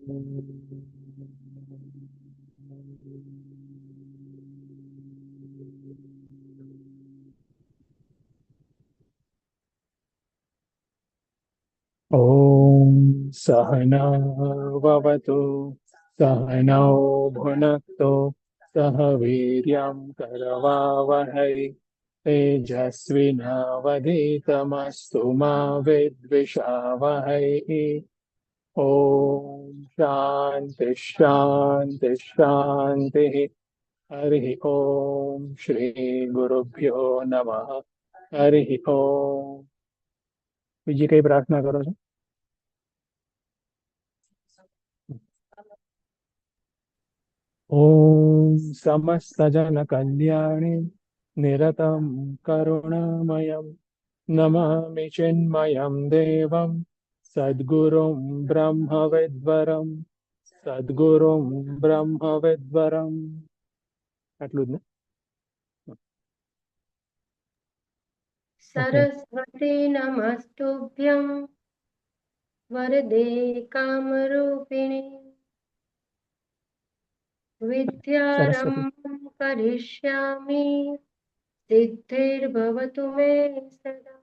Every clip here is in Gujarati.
ॐ सहनाववतु सहनौ भुनक्तु सह वीर्यं करवावहै तेजस्विनावधीतमस्तु मा विद्विषावहै। ॐ शान्ति शान्ति शान्तिः। हरिः ॐ श्री गुरुभ्यो नमः। हरिः ॐ। બીજી કઈ પ્રાર્થના કરો છો? ॐ समस्तजनकल्याणे निरतं करुणामयं नमामि चिन्मयं देवं सद्गुरुं ब्रह्मविद्वरं સદગુરુમ બ્રહ્મવિદ્વરમ. આટલું જ ને? ઓકે. સરસ્વતી નમસ્તુભ્યં વરદે કામરૂપિણી વિદ્યારંભં કરિષ્યામિ સિદ્ધિર્ભવતુ મે સદા.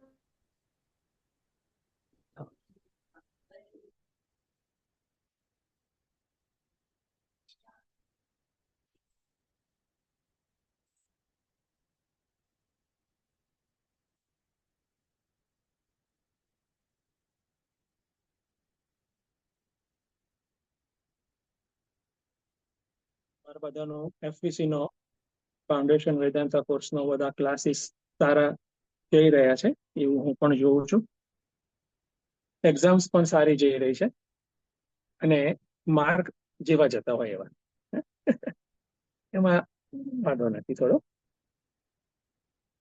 તમારા બધાનો એફવીસી નો ફાઉન્ડેશન વેદાંતા કોર્સનો બધા ક્લાસીસ સારા જઈ રહ્યા છે એવું હું પણ જોઉં છું. એક્ઝામ્સ પણ સારી જઈ રહી છે અને માર્ક જેવા જતા હોય એવા એમાં વાંધો નથી થોડો.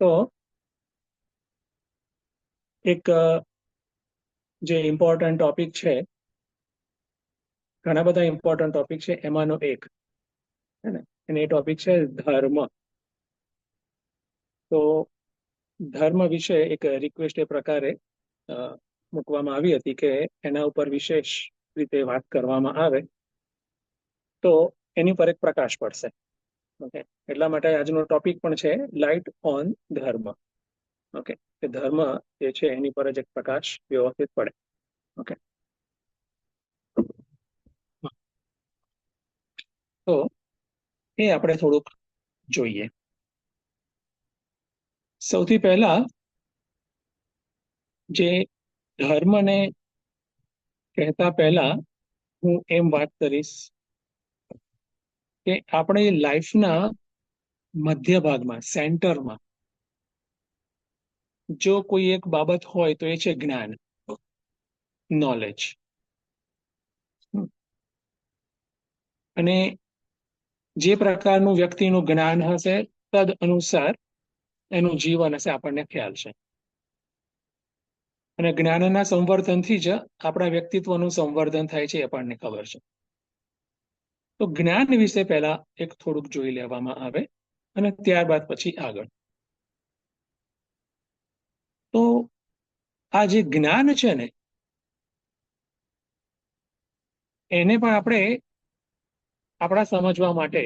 તો એક જે ઇમ્પોર્ટન્ટ ટોપિક છે, ઘણા બધા ઇમ્પોર્ટન્ટ ટોપિક છે, એમાંનો એક હે ને, અને એ ટોપિક છે ધર્મ. તો ધર્મ વિશે એક રિક્વેસ્ટ એ પ્રકારે મૂકવામાં આવી હતી કે એના ઉપર વિશેષ રીતે વાત કરવામાં આવે તો એની પર એક પ્રકાશ પડશે. ઓકે, એટલા માટે આજનો ટોપિક પણ છે લાઇટ ઓન ધર્મ. ઓકે, કે ધર્મ જે છે એની પર જ એક પ્રકાશ વ્યવસ્થિત પડે. ઓકે, તો એ આપણે થોડુંક જોઈએ. સૌથી પહેલા જે ધર્મને કહેતા પહેલા હું એમ વાત કરીશ કે આપણે લાઈફના મધ્ય ભાગમાં, સેન્ટરમાં જો કોઈ એક બાબત હોય તો એ છે જ્ઞાન, નોલેજ. અને જે પ્રકારનું વ્યક્તિનું જ્ઞાન હશે તદ અનુસાર એનું જીવન હશે આપણને ખ્યાલ છે. અને જ્ઞાનના સંવર્ધનથી જ આપણા વ્યક્તિત્વનું સંવર્ધન થાય છે એ આપણને ખબર છે. તો જ્ઞાન વિશે પહેલા એક થોડુંક જોઈ લેવામાં આવે અને ત્યારબાદ પછી આગળ. તો આ જે જ્ઞાન છે ને એને પણ આપણે આપણા સમજવા માટે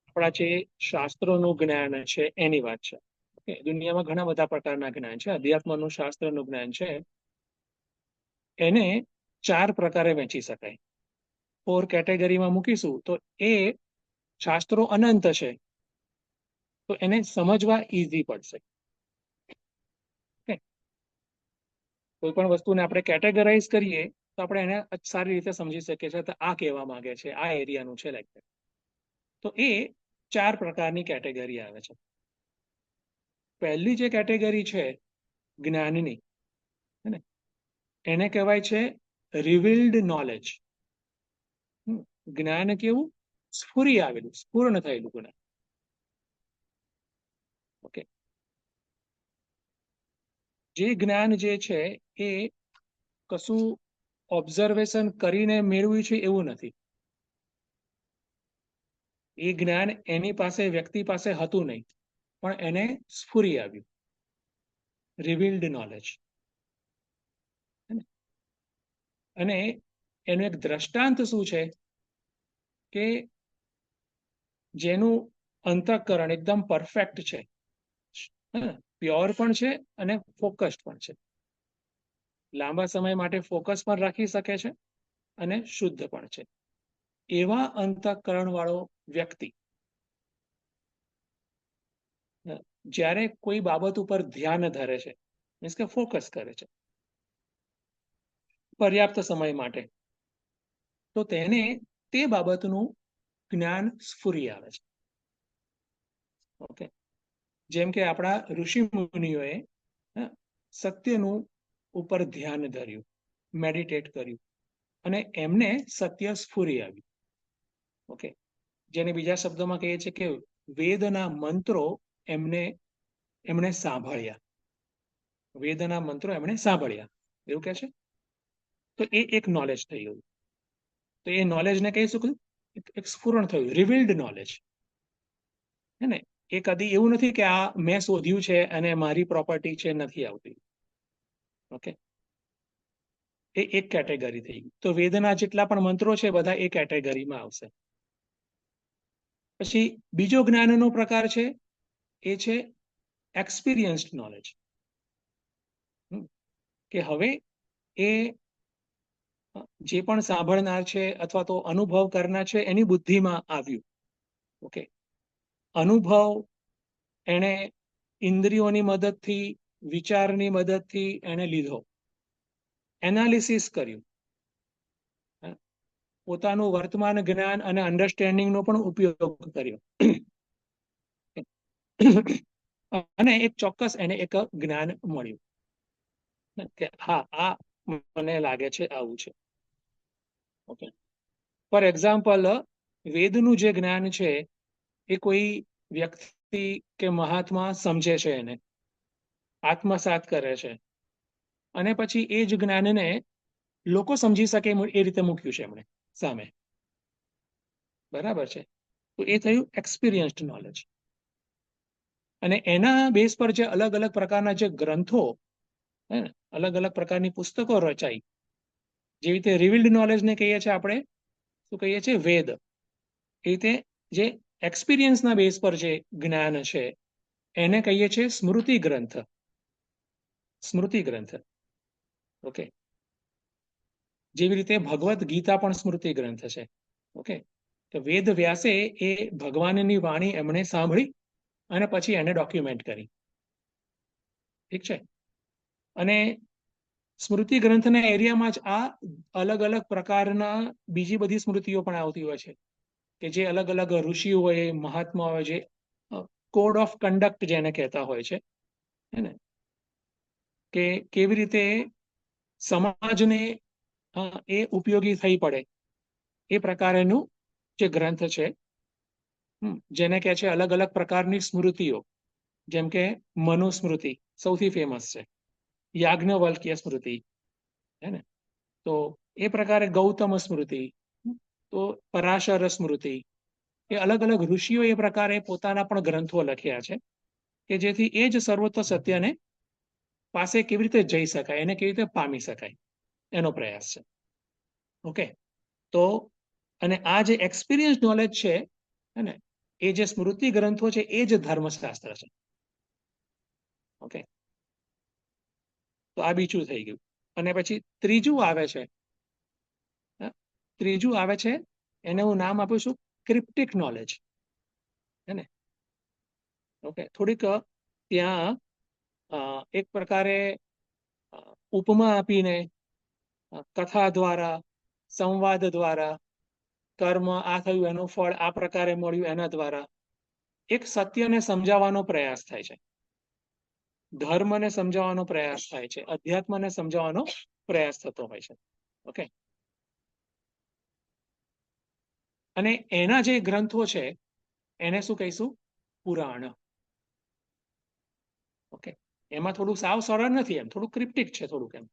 આપણા જે શાસ્ત્રોનું જ્ઞાન છે એની વાત છે. દુનિયામાં ઘણા બધા પ્રકારના જ્ઞાન છે. અધ્યાત્મનું શાસ્ત્રનું જ્ઞાન છે એને 4 પ્રકારે વહેંચી શકાય. 4 કેટેગરીમાં મૂકીશું તો એ શાસ્ત્રો અનંત છે તો એને સમજવા ઈઝી પડશે. કોઈ પણ વસ્તુને આપણે કેટેગરાઇઝ કરીએ તો આપણે એને સારી રીતે સમજી શકીએ છીએ. તો આ કહેવા માંગે છે, આ એરિયાનું છે લાઈક. તો એ 4 પ્રકારની કેટેગરી આવે છે. પહેલી જે કેટેગરી છે જ્ઞાનની, એને કહેવાય છે રિવીલ્ડ નોલેજ. જ્ઞાન કેવું? સ્ફુરી આવેલું, સ્ફૂર્ણ થયેલું જ્ઞાન. ઓકે, જે જ્ઞાન જે છે એ કશું ઓબ્ઝર્વેશન કરીને મેળવ્યું છે એવું નથી. એ જ્ઞાન એની પાસે, વ્યક્તિ પાસે હતું નહીં, પણ એને સ્ફુરી આવ્યું, રિવીલ્ડ નોલેજ. અને એનું એક દ્રષ્ટાંત શું છે કે જેનું અંતઃકરણ એકદમ પરફેક્ટ છે, પ્યોર પણ છે અને ફોકસ્ડ પણ છે, લાંબા સમય માટે ફોકસ પણ રાખી શકે છે અને શુદ્ધ પણ છે. એવા અંતઃકરણ વાળો વ્યક્તિ જ્યારે કોઈ બાબત ઉપર ધ્યાન ધરે છે, મીન્સ કે ફોકસ કરે છે પર્યાપ્ત સમય માટે, તો તેને તે બાબતનું જ્ઞાન સ્ફુરી આવે છે. ઓકે, જેમ કે આપણા ઋષિ મુનિઓએ સત્યનું ઉપર ધ્યાન ધર્યું, મેડિટેટ કર્યું અને એમને સત્ય સ્ફુરી આવ્યું. ઓકે, જેને બીજા શબ્દોમાં કહીએ છીએ કે વેદના મંત્રો એમણે સાંભળ્યા, વેદના મંત્રો એમણે સાંભળ્યા એવું કહે છે. તો એ એક નોલેજ થઈ ગયું. તો એ નોલેજને કહીશું કે એક સ્ફુરણ થયું, રિવીલ્ડ નોલેજ. હે ને, એ કદી એવું નથી કે આ મેં શોધ્યું છે અને મારી પ્રોપર્ટી છે, નથી આવતી. ઓકે, એ એક કેટેગરી થઈ ગઈ. તો વેદના જેટલા પણ મંત્રો છે બધા એ કેટેગરીમાં આવશે. પછી બીજો જ્ઞાનનો પ્રકાર છે એ છે એક્સપિરિયન્સ્ડ નોલેજ, કે હવે એ જે પણ સાંભળનાર છે અથવા તો અનુભવ કરનાર છે એની બુદ્ધિમાં આવ્યું. ઓકે, અનુભવ એણે ઇન્દ્રિયોની મદદથી, વિચારની મદદથી એણે લીધો, એનાલિસિસ કર્યું, પોતાનું વર્તમાન જ્ઞાન અને અન્ડરસ્ટેન્ડિંગનો પણ ઉપયોગ કર્યો અને એક ચોક્કસ એને એક જ્ઞાન મળ્યું કે હા, આ મને લાગે છે આવું છે. ઓકે, ફોર એક્ઝામ્પલ, વેદનું જે જ્ઞાન છે એ કોઈ વ્યક્તિ કે મહાત્મા સમજે છે, એને આત્મસાત કરે છે અને પછી એ જ જ્ઞાનને લોકો સમજી શકે એ રીતે મૂક્યું છે એમણે સામે. બરાબર છે, તો એ થયું એક્સપિરિયન્સ્ડ નોલેજ. અને એના બેઝ પર જે અલગ અલગ પ્રકારના જે ગ્રંથો, અલગ અલગ પ્રકારની પુસ્તકો રચાઈ, જેવી રીતે રિવીલ્ડ નોલેજને કહીએ છીએ આપણે, શું કહીએ છીએ, વેદ. એ રીતે જે એક્સપિરિયન્સના બેઝ પર જે જ્ઞાન છે એને કહીએ છીએ સ્મૃતિ ગ્રંથ. સ્મૃતિ ગ્રંથ. ઓકે, જેવી રીતે ભગવદ્ ગીતા પણ સ્મૃતિ ગ્રંથ છે. ઓકે, તો વેદ વ્યાસે એ ભગવાનની વાણી એમણે સાંભળી અને પછી એને ડોક્યુમેન્ટ કરી. ઠીક છે, અને સ્મૃતિ ગ્રંથના એરિયામાં જ આ અલગ અલગ પ્રકારના બીજી બધી સ્મૃતિઓ પણ આવતી હોય છે, કે જે અલગ અલગ ઋષિઓએ, મહાત્માઓએ જે કોડ ઓફ કન્ડક્ટ જેને કહેતા હોય છે, હે ને, કે કેવી રીતે સમાજને એ ઉપયોગી થઈ પડે એ પ્રકારેનું જે ગ્રંથ છે, જેને કહે છે અલગ અલગ પ્રકારની સ્મૃતિઓ. જેમ કે મનુસ્મૃતિ સૌથી ફેમસ છે, યાજ્ઞવલ્ક્ય સ્મૃતિ, હે ને, તો એ પ્રકારે ગૌતમ સ્મૃતિ, તો પરાશર સ્મૃતિ, એ અલગ અલગ ઋષિઓ એ પ્રકારે પોતાના પણ ગ્રંથો લખ્યા છે કે જેથી એ જ સર્વોચ્ચ સત્યને પાસે કેવી રીતે જઈ શકાય, એને કેવી રીતે પામી શકાય, એનો પ્રયાસ છે. ઓકે, તો અને આ જે એક્સપિરિયન્સ નોલેજ છે, હે ને, એ જે સ્મૃતિ ગ્રંથો છે એ જ ધર્મશાસ્ત્ર છે. ઓકે, તો આ બીજું થઈ ગયું. અને પછી ત્રીજું આવે છે, એને હું નામ આપું છું ક્રિપ્ટિક નોલેજ. હે ને, ઓકે, થોડીક ત્યાં એક પ્રકારે ઉપમા આપીને, કથા દ્વારા, સંવાદ દ્વારા, કર્મ આ થયું એનું ફળ આ પ્રકારે મળ્યું એના દ્વારા એક સત્યને સમજાવવાનો પ્રયાસ થાય છે, ધર્મને સમજાવવાનો પ્રયાસ થાય છે, અધ્યાત્મને સમજાવવાનો પ્રયાસ થતો હોય છે. ઓકે, અને એના જે ગ્રંથો છે એને શું કહીશું, પુરાણ. ઓકે, એમાં થોડું સાવ સરળ નથી, એમ થોડું ક્રિપ્ટિક છે, થોડુંક એમ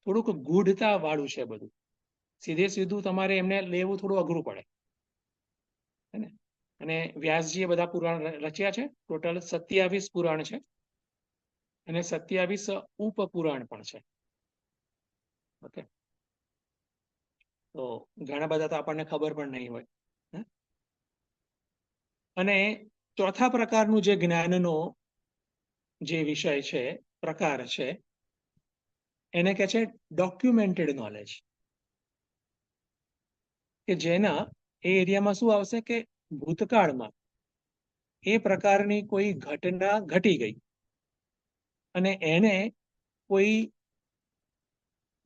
થોડુંક ગૂઢતા વાળું છે બધું. સીધે સીધું તમારે એમને લેવું થોડું અઘરું પડે, હે ને. અને વ્યાસજીએ બધા પુરાણ રચ્યા છે, ટોટલ 27 પુરાણ છે અને 27 ઉપપુરાણ પણ છે. ઓકે, તો ઘણા બધા તો આપણને ખબર પણ નહીં હોય. અને ચોથા પ્રકારનું જે જ્ઞાનનો જે વિષય છે, પ્રકાર છે, એને કહે છે ડોક્યુમેન્ટેડ નોલેજ. કે જેના એ એરિયામાં શું આવશે કે ભૂતકાળમાં એ પ્રકારની કોઈ ઘટના ઘટી ગઈ અને એને કોઈ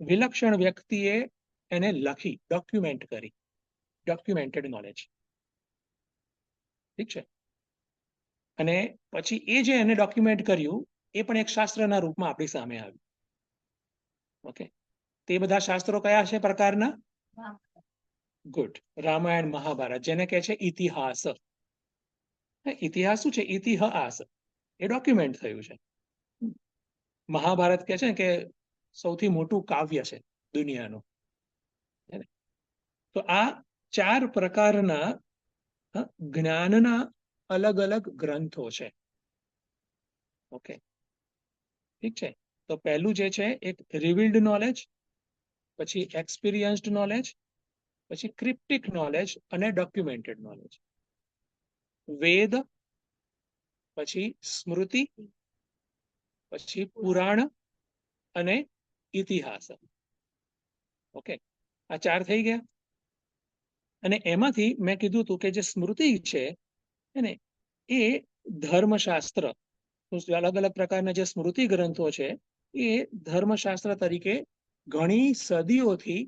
વિલક્ષણ વ્યક્તિએ એને લખી, ડોક્યુમેન્ટ કરી, ડોક્યુમેન્ટેડ નોલેજ. ઠીક છે. અને પછી એ જે એને ડોક્યુમેન્ટ કર્યું એ પણ એક શાસ્ત્રના રૂપમાં આપણી સામે આવ્યું. ઓકે, તે બધા શાસ્ત્રો કયા છે પ્રકારના? ગુડ. રામાયણ, મહાભારત, જેને કહે છે ઇતિહાસ. ઇતિહાસ શું છે? ઇતિહાસ એ ડોક્યુમેન્ટ થયું છે. મહાભારત કહે છે કે સૌથી મોટું કાવ્ય છે દુનિયાનું. તો આ 4 પ્રકારના જ્ઞાનના અલગ અલગ ગ્રંથો છે. ઓકે, ઠીક છે. તો પહેલું જે છે એક રિવીલ્ડ નોલેજ, પછી એક્સપિરિયન્સ્ડ નોલેજ, પછી ક્રિપ્ટિક નોલેજ અને ડોક્યુમેન્ટેડ નોલેજ. વેદ, પછી સ્મૃતિ, પછી પુરાણ અને ઇતિહાસ. ઓકે, આ 4 થઈ ગયા. અને એમાંથી મેં કીધું હતું કે જે સ્મૃતિ છે ને એ ધર્મશાસ્ત્ર, અલગ અલગ પ્રકારના જે સ્મૃતિ ગ્રંથો છે એ ધર્મશાસ્ત્ર તરીકે ઘણી સદીઓથી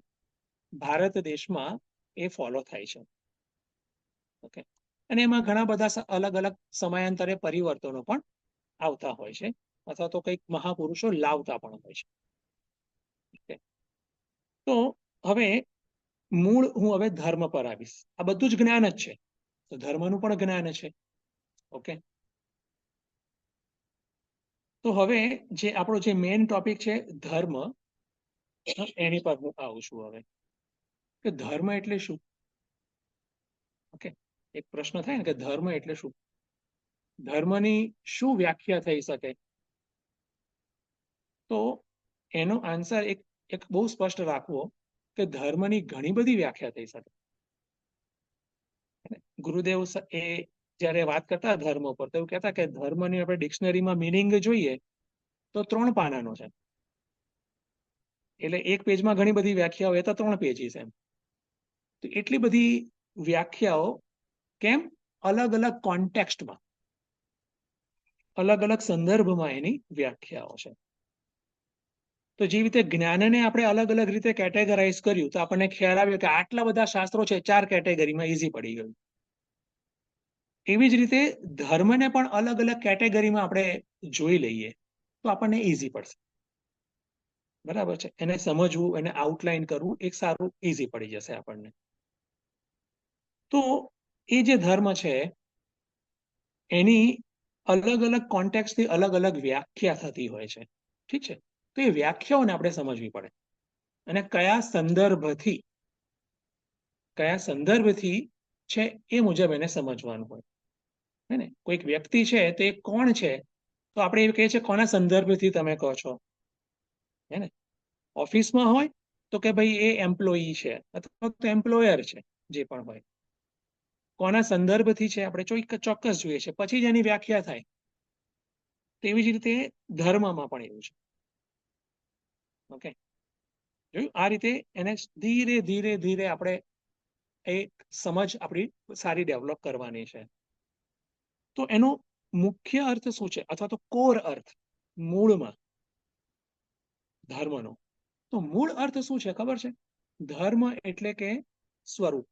ભારત દેશમાં એ ફોલો થાય છે. ઓકે, અને એમાં ઘણા બધા અલગ અલગ સમયાંતરે પરિવર્તનો પણ આવતા હોય છે, અથવા તો કંઈક મહાપુરુષો લાવતા પણ હોય છે. તો હવે મૂળ હું હવે ધર્મ પર આવીશ. આ બધું જ જ્ઞાન જ છે, તો ધર્મનું પણ જ્ઞાન છે. ઓકે, તો હવે જે આપણો જે મેઇન ટોપિક છે ધર્મ, એની પર હું આવું છું હવે કે ધર્મ એટલે શું. ઓકે, એક પ્રશ્ન થાય ને કે ધર્મ એટલે શું, ધર્મની શું વ્યાખ્યા થઈ શકે. તો એનો આન્સર એક બહુ સ્પષ્ટ રાખવો કે ધર્મની ઘણી બધી વ્યાખ્યા થઈ શકે. ગુરુદેવ એ જ્યારે વાત કરતા ધર્મ પર તો એવું કહેતા કે ધર્મની આપણે ડિક્શનરીમાં મિનિંગ જોઈએ તો 3 પાનાનો છે. એટલે એક પેજમાં ઘણી બધી વ્યાખ્યાઓ, એ તો 3 પેજીસ એમ. તો એટલી બધી વ્યાખ્યાઓ કેમ? અલગ અલગ કોન્ટેક્સ્ટમાં, અલગ અલગ સંદર્ભમાં એની વ્યાખ્યાઓ છે. તો જે રીતે જ્ઞાનને આપણે અલગ અલગ રીતે કેટેગરાઇઝ કર્યું તો આપણને ખ્યાલ આવ્યો કે આટલા બધા શાસ્ત્રો છે, 4 કેટેગરીમાં ઈઝી પડી ગયું. એવી જ રીતે ધર્મને પણ અલગ અલગ કેટેગરીમાં આપણે જોઈ લઈએ તો આપણને ઈઝી પડશે. બરાબર છે, એને સમજવું, એને આઉટલાઈન કરવું એક સારું ઈઝી પડી જશે આપણને. તો એ જે ધર્મ છે એની અલગ અલગ કોન્ટેક્સ્ટથી અલગ અલગ વ્યાખ્યા થતી હોય છે. ઠીક છે, તો એ વ્યાખ્યાઓને આપણે સમજવી પડે અને કયા સંદર્ભથી છે એ મુજબ એને સમજવાનું હોય. હે ને, કોઈક વ્યક્તિ છે તે કોણ છે તો આપણે એ કહીએ છીએ કોના સંદર્ભથી તમે કહો છો. હે ને, ઓફિસમાં હોય તો કે ભાઈ એ એમ્પ્લોયી છે અથવા તો એમ્પ્લોયર છે, જે પણ હોય. કોના સંદર્ભથી છે આપણે ચોક્કસ જોઈએ છે, પછી જ એની વ્યાખ્યા થાય. તેવી જ રીતે ધર્મમાં પણ એવું છે. ઓકે, જોયું? આ રીતે એને ધીરે ધીરે ધીરે આપણે એક સમજ આપણી સારી ડેવલપ કરવાની છે. તો એનો મુખ્ય અર્થ શું છે, અથવા તો કોર અર્થ મૂળમાં ધર્મનો? તો મૂળ અર્થ શું છે ખબર છે? ધર્મ એટલે કે સ્વરૂપ,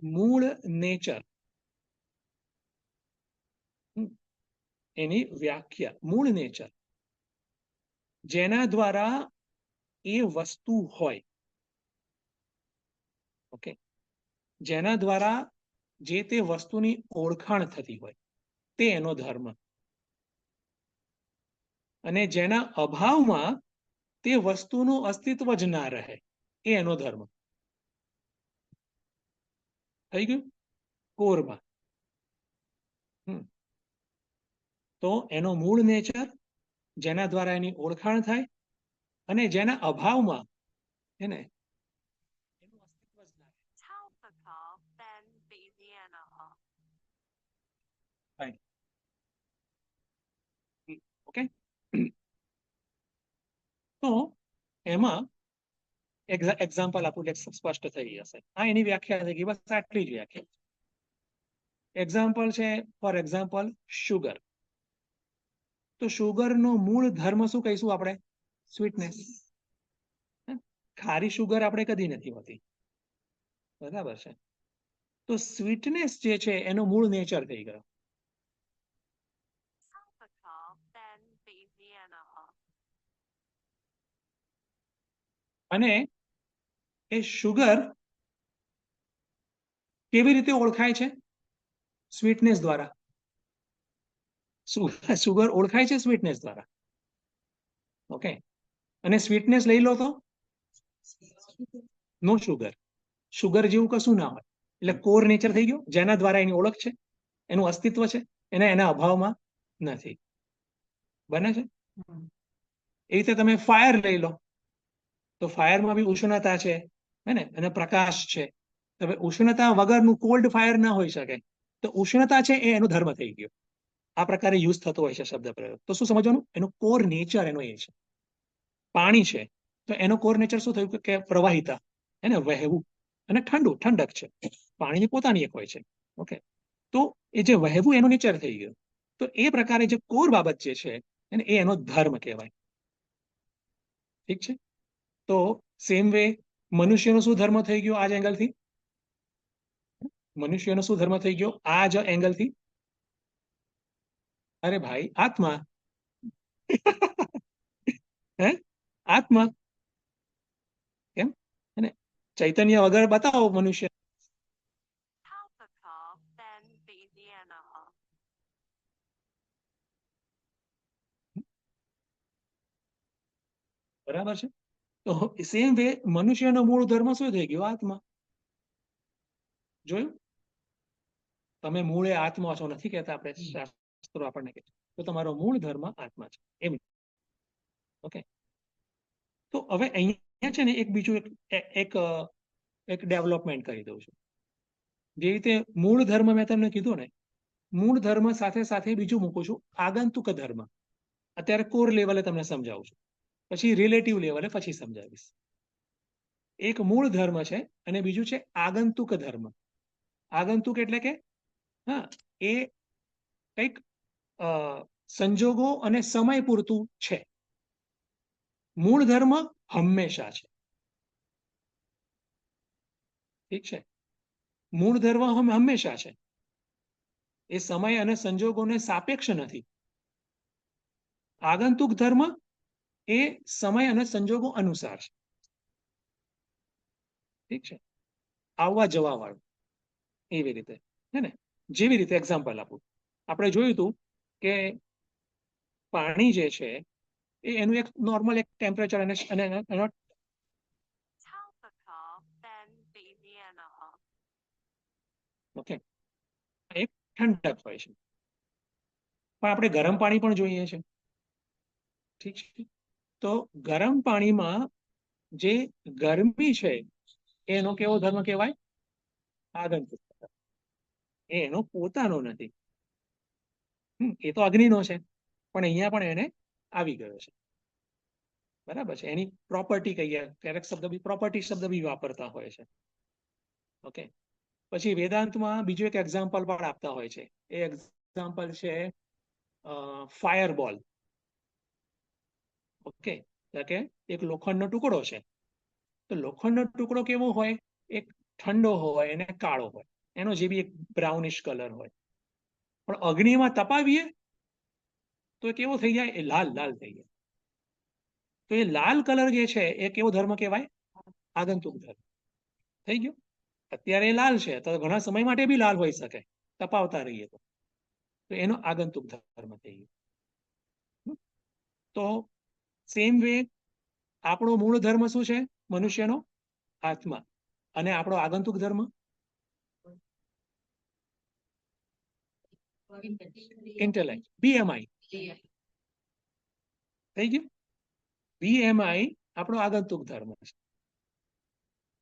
મૂળ, નેચર. એની વ્યાખ્યા મૂળ, નેચર, જેના દ્વારા એ વસ્તુ હોય. ઓકે, જેના દ્વારા જે તે વસ્તુની ઓળખાણ થતી હોય તે એનો ધર્મ. અને જેના અભાવમાં તે વસ્તુનું અસ્તિત્વ જ ના રહે એ એનો ધર્મ. થઈ ગયું કોરમાં. તો એનો મૂળ, નેચર, જેના દ્વારા એની ઓળખાણ થાય અને જેના અભાવમાં એને ઓકે, તો એમાં એક્ઝામ્પલ આપું એટલે સ્પષ્ટ થઈ જશે. આ એની વ્યાખ્યા થઈ ગઈ, બસ આટલી જ વ્યાખ્યા. એક્ઝામ્પલ છે, ફોર એક્ઝામ્પલ શુગર. તો શુગરનો મૂળ ધર્મ શું કહીશું આપણે? સ્વીટનેસ. ખારી શુગર આપણે કદી નથી હોતી, બરાબર છે? તો સ્વીટનેસ જે છે એનો મૂળ નેચર થઈ ગયો. અને એ શુગર કેવી રીતે ઓળખાય છે? સ્વીટનેસ દ્વારા. શુગર ઓળખાય છે સ્વીટનેસ દ્વારા. ઓકે, અને સ્વીટનેસ લઈ લો તો નો શુગર. શુગર જેવું કશું ના હોય. એટલે કોર નેચર થઈ ગયો, જેના દ્વારા એની ઓળખ છે, એનું અસ્તિત્વ છે, એના અભાવમાં નથી. બને છે? એ રીતે તમે ફાયર લઈ લો, તો ફાયરમાં બી ઉષ્ણતા છે, હે ને, અને પ્રકાશ છે. હવે ઉષ્ણતા વગરનું કોલ્ડ ફાયર ના હોઈ શકે. તો ઉષ્ણતા છે એ એનો ધર્મ થઈ ગયો. આ પ્રકારે યુઝ થતો હોય છે શબ્દ પ્રયોગ. તો શું સમજવાનું? એનું કોર નેચર એનો એ છે. પાણી છે તો એનો કોર નેચર શું થયું કે પ્રવાહિતા, એને વહેવું. અને ઠંડક છે. પાણીની પોતાની એક હોય છે. ઓકે, તો એ જે વહેવું એનો નેચર થઈ ગયો. તો એ પ્રકારે જે કોર બાબત જે છે એ એનો ધર્મ કહેવાય. ઠીક છે? તો સેમ વે મનુષ્યનો શું ધર્મ થઈ ગયો? આ જ એંગલથી મનુષ્યનો શું ધર્મ થઈ ગયો? આ જ એંગલથી. અરે ભાઈ, આત્મા. હે, આત્મા. કેમ? અને ચૈતન્ય વગર બતાવો મનુષ્ય. બરાબર છે? તો સેમ વે મનુષ્યનો મૂળ ધર્મ શું થઈ ગયો? આત્મા. જોયું? તમે મૂળે આત્મા છો નથી કહેતા આપણે, શાસ્ત્રો આપણને કહે. તો તમારો મૂળ ધર્મ આત્મા છે એમ. ઓકે, તો હવે અહીંયા છે ને એક બીજું એક ડેવલપમેન્ટ કરી દઉં છું. જે રીતે મૂળ ધર્મ મેં તમને કીધું ને, મૂળ ધર્મ સાથે સાથે બીજું મૂકું છું, આગંતુક ધર્મ. અત્યારે કોર લેવલે તમને સમજાવું છું, પછી રિલેટિવ લેવલે પછી સમજાવીશ. એક મૂળ ધર્મ છે અને બીજું છે આગંતુક ધર્મ. આગંતુક એટલે કે હા, એ કંઈક સંજોગો અને સમય પૂરતું છે. મૂળ ધર્મ હંમેશા છે. ઠીક છે? મૂળ ધર્મ હંમેશા છે. એ સમય અને સંજોગોને સાપેક્ષ નથી. આગંતુક ધર્મ એ સમય અને સંજોગો અનુસાર છે. ઠીક છે? આવવા જવા વાળું એવી રીતે, હે ને? જેવી રીતે એક્ઝામ્પલ આપું, આપણે જોયું હતું કે પાણી જે છે એ એનું એક નોર્મલ એક ટેમ્પરેચર અને એનો ઓકે, એક ઠંડક હોય છે. પણ આપણે ગરમ પાણી પણ જોઈએ છે. ઠીક છે? તો ગરમ પાણીમાં જે ગરમી છે એનો કેવો ધર્મ કહેવાય? આગંતુક. એનો પોતાનો નથી. એ તો અગ્નિનો છે, પણ અહીંયા પણ એને આવી ગયો છે. બરાબર છે? એની પ્રોપર્ટી કહીએ, ક્યારેક શબ્દ બી પ્રોપર્ટી શબ્દ બી વાપરતા હોય છે. ઓકે, પછી વેદાંતમાં બીજું એક એક્ઝામ્પલ પણ આપતા હોય છે. એ એક્ઝામ્પલ છે ફાયરબોલ. ઓકે, કે એક લોખંડનો ટુકડો છે. તો લોખંડનો ટુકડો કેવો હોય? એક ઠંડો હોય અને કાળો હોય, એનો જે બી એક બ્રાઉનિશ કલર હોય. પણ અગ્નિમાં તપાવીએ તો એ કેવો થઈ જાય? એ લાલ લાલ થઈ જાય. તો એ લાલ કલર જે છે એ કેવો ધર્મ કહેવાય? આગંતુક ધર્મ. થઈ ગયો? અત્યારે એ લાલ છે તો ઘણા સમય માટે બી લાલ હોઈ શકે, તપાવતા રહીએ તો એનો આગંતુક ધર્મ થઈ ગયો. તો સેમ વે આપણો મૂળ ધર્મ શું છે? મનુષ્યનો આત્મા. અને આપણો આગંતુક ધર્મ ઇન્ટેલેક્ટ, બીએમઆઈ. થઈ ગયું? બીએમઆઈ આપણો આગંતુક ધર્મ છે,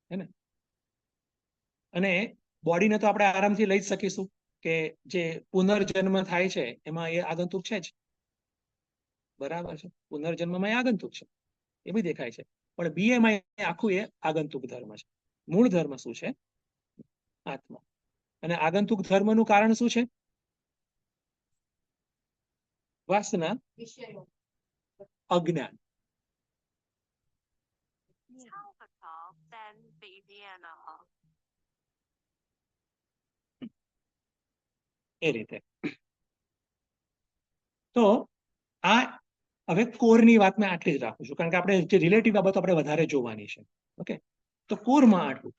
હે ને? અને બોડીને તો આપણે આરામથી લઈ જ શકીશું કે જે પુનર્જન્મ થાય છે એમાં એ આગંતુક છે જ, બરાબર છે, પુનર્જન્મમાં એ આગંતુક છે, એ બી દેખાય છે. પણ બીએમાં આખું એ આગંતુક ધર્મ છે. મૂળ ધર્મ શું છે? આત્મા. અને આગંતુક ધર્મનું કારણ શું છે? વાસના, અજ્ઞાન. એ રીતે. તો આ હવે કોરની વાત મેં આટલી જ રાખું છું, કારણ કે આપણે જે રિલેટિવ બાબતો આપણે વધારે જોવાની છે. ઓકે, તો કોરમાં આટલું.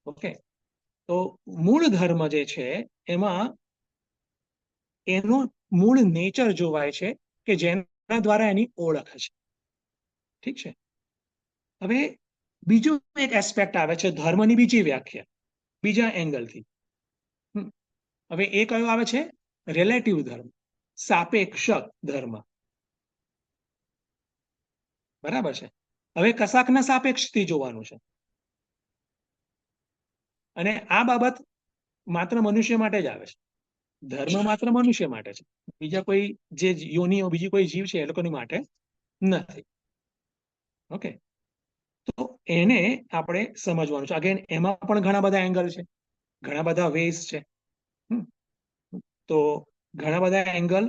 ઓકે, તો મૂળ ધર્મ જે છે એમાં એનું મૂળ નેચર જોવાય છે કે જેના દ્વારા એની ઓળખ છે. ઠીક છે. હવે બીજું એક એસ્પેક્ટ આવે છે ધર્મની બીજી વ્યાખ્યા બીજા એંગલથી. હવે એ કયો આવે છે? રિલેટિવ ધર્મ, સાપેક્ષ ધર્મ. બરાબર છે. હવે કશાકના સાપેક્ષથી જોવાનું છે. અને આ બાબત માત્ર મનુષ્ય માટે જ આવે છે. ધર્મ માત્ર મનુષ્ય માટે છે, બીજા કોઈ જે યોનિઓ બીજી કોઈ જીવ છે એ લોકોની માટે નથી. ઓકે, તો એને આપણે સમજવાનું છે. અગેન એમાં પણ ઘણા બધા એંગલ છે, ઘણા બધા વેઝ છે. તો ઘણા બધા એંગલ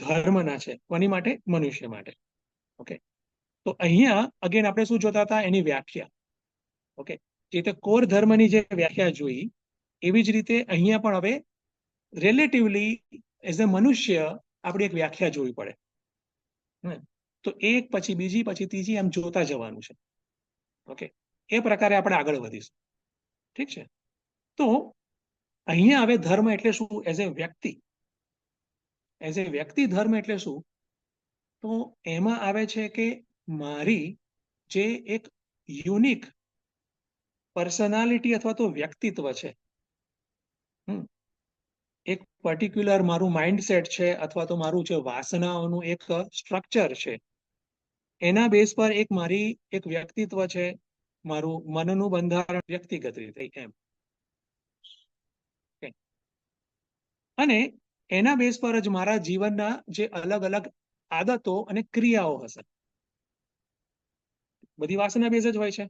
ધર્મના છે. કોની માટે? મનુષ્ય માટે. ઓકે, તો અહીંયા અગેન આપણે શું જોતા હતા? એની વ્યાખ્યા. ઓકે, જે રીતે કોર ધર્મની જે વ્યાખ્યા જોઈ એવી જ રીતે અહીંયા પણ હવે રિલેટિવલી એઝ અ મનુષ્ય આપણી એક વ્યાખ્યા જોવી પડે. તો એક પછી બીજી પછી ત્રીજી એમ જોતા જવાનું છે. ઓકે, એ પ્રકારે આપણે આગળ વધીશું. ઠીક છે. તો અહીંયા હવે ધર્મ એટલે શું? એઝ એ વ્યક્તિ, એઝ એ વ્યક્તિ ધર્મ એટલે શું? તો એમાં આવે છે કે મારી જે એક યુનિક પર્સનાલિટી અથવા તો વ્યક્તિત્વ છે, એક પર્ટિક્યુલર મારું માઇન્ડસેટ છે અથવા તો મારું જે વાસનાઓનું એક સ્ટ્રક્ચર છે, એના બેઝ પર એક મારી એક વ્યક્તિત્વ છે, મારું મનનું બંધારણ વ્યક્તિગત રીતે એમ. અને એના બેઝ પર જ મારા જીવનના જે અલગ અલગ આદતો અને ક્રિયાઓ હશે. બધી વાસના બેઝ જ હોય છે.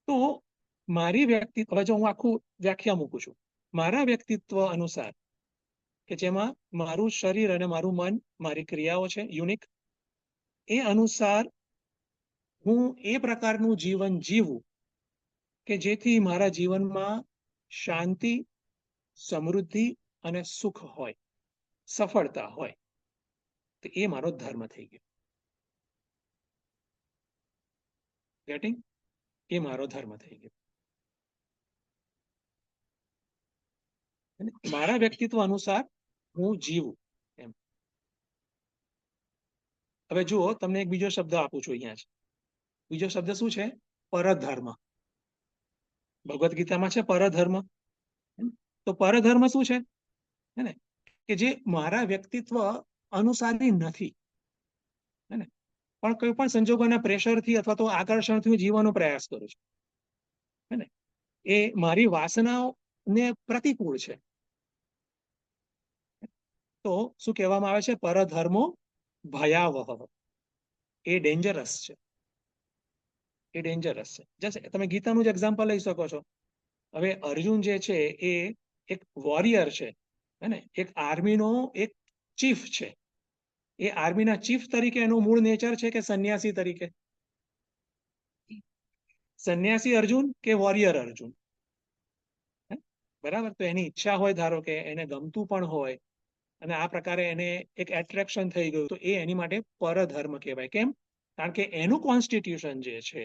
તો મારી વ્યક્તિત્વ, હવે જો હું આખું વ્યાખ્યા મૂકું છું, મારા વ્યક્તિત્વ અનુસાર કે જેમાં મારું શરીર અને મારું મન મારી ક્રિયાઓ છે યુનિક, એ અનુસાર હું એ પ્રકારનું જીવન જીવું કે જેથી મારા જીવનમાં શાંતિ, સમૃદ્ધિ અને સુખ હોય, સફળતા હોય. તો એ મારો ધર્મ થઈ ગયો. ગેટિંગ? એ મારો ધર્મ થઈ ગયો. મારા વ્યક્તિત્વ અનુસાર હું જીવું એમ. હવે જુઓ, તમને એક બીજો શબ્દ આપું છું અહીંયા જ. બીજો શબ્દ શું છે? પરધર્મ. ભગવદ્ ગીતામાં છે પરધર્મ. તો પરધર્મ શું છે? હે ને, કે જે મારા વ્યક્તિત્વ અનુસારની નથી, હે ને, પણ કોઈ પણ સંજોગોના પ્રેશરથી અથવા તો આકર્ષણથી હું જીવવાનો પ્રયાસ કરું છું, હે ને, એ મારી વાસનાઓને પ્રતિકૂળ છે. તો શું કહેવામાં આવે છે? પરધર્મો ભયાવહ. એ ડેન્જરસ છે. એ ડેન્જરસ છે. જસ્ટ તમે ગીતાનું જ એક્ઝામ્પલ લઈ શકો છો. હવે અર્જુન જે છે એ એક વોરિયર છે, હે ને, એક આર્મીનો એક ચીફ છે. એ આર્મીના ચીફ તરીકે એનું મૂળ નેચર છે કે સંન્યાસી તરીકે? સંન્યાસી અર્જુન કે વોરિયર અર્જુન? બરાબર. તો એની ઈચ્છા હોય, ધારો કે એને ગમતું પણ હોય અને આ પ્રકારે એને એક એટ્રેક્શન થઈ ગયું, તો એ એની માટે પરધર્મ કહેવાય. કેમ? કારણ કે એનું કોન્સ્ટિટ્યુશન જે છે,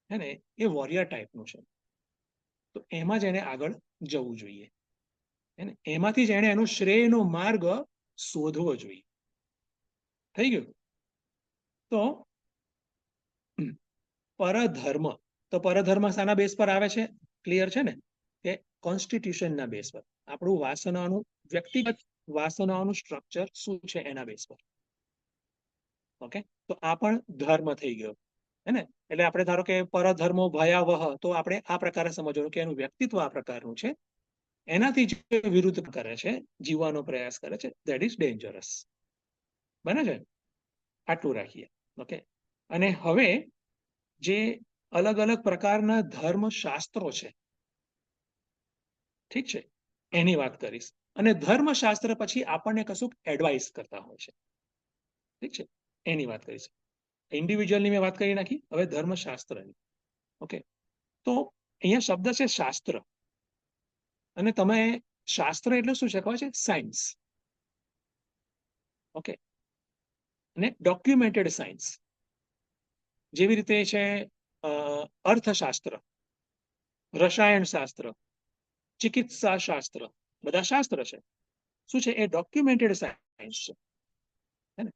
હે ને, એ વોરિયર ટાઈપનું છે. તો એમાં જ એને આગળ જવું જોઈએ, હે ને, એમાંથી જ એને એનો શ્રેયનો માર્ગ શોધવો જોઈએ. થઈ ગયું? તો પરધર્મ, તો પરધર્મ શાના બેઝ પર આવે છે? ક્લિયર છે ને, કે કોન્સ્ટિટ્યુશનના બેઝ પર, આપણું વાસનાનું વ્યક્તિગત વાસનાઓનું સ્ટ્રક્ચર શું છે એના બેઝ પર. ઓકે, તો આ પણ ધર્મ થઈ ગયો. હે ને? એટલે આપણે ધારો કે પરધર્મો ભયાવહ, તો આપણે આ પ્રકારે સમજવાનું કે એનું વ્યક્તિત્વ આ પ્રકારનું છે, એનાથી જે વિરુદ્ધ કરે છે, જીવવાનો પ્રયાસ કરે છે, દેટ ઇઝ ડેન્જરસ. બને છે? આટલું રાખીએ. ઓકે. અને હવે જે અલગ અલગ પ્રકારના ધર્મશાસ્ત્રો છે, ઠીક છે, એની વાત કરીશ. અને ધર્મશાસ્ત્ર પછી આપણને કશુંક એડવાઇસ કરતા હોય છે, ઠીક છે, એની વાત કરીશ. ઇન્ડિવિજ્યુઅલની મેં વાત કરી નાખી, હવે ધર્મશાસ્ત્રની. ઓકે. તો અહીંયા શબ્દ છે શાસ્ત્ર. અને તમે શાસ્ત્ર એટલે શું છે ખબર છે? સાયન્સ. ઓકે. અને ડોક્યુમેન્ટેડ સાયન્સ. જેવી રીતે છે અર્થશાસ્ત્ર, રસાયણશાસ્ત્ર, ચિકિત્સા શાસ્ત્ર, બધા શાસ્ત્ર છે. શું છે? એ ડોક્યુમેન્ટેડ સાયન્સ છે. હે ને?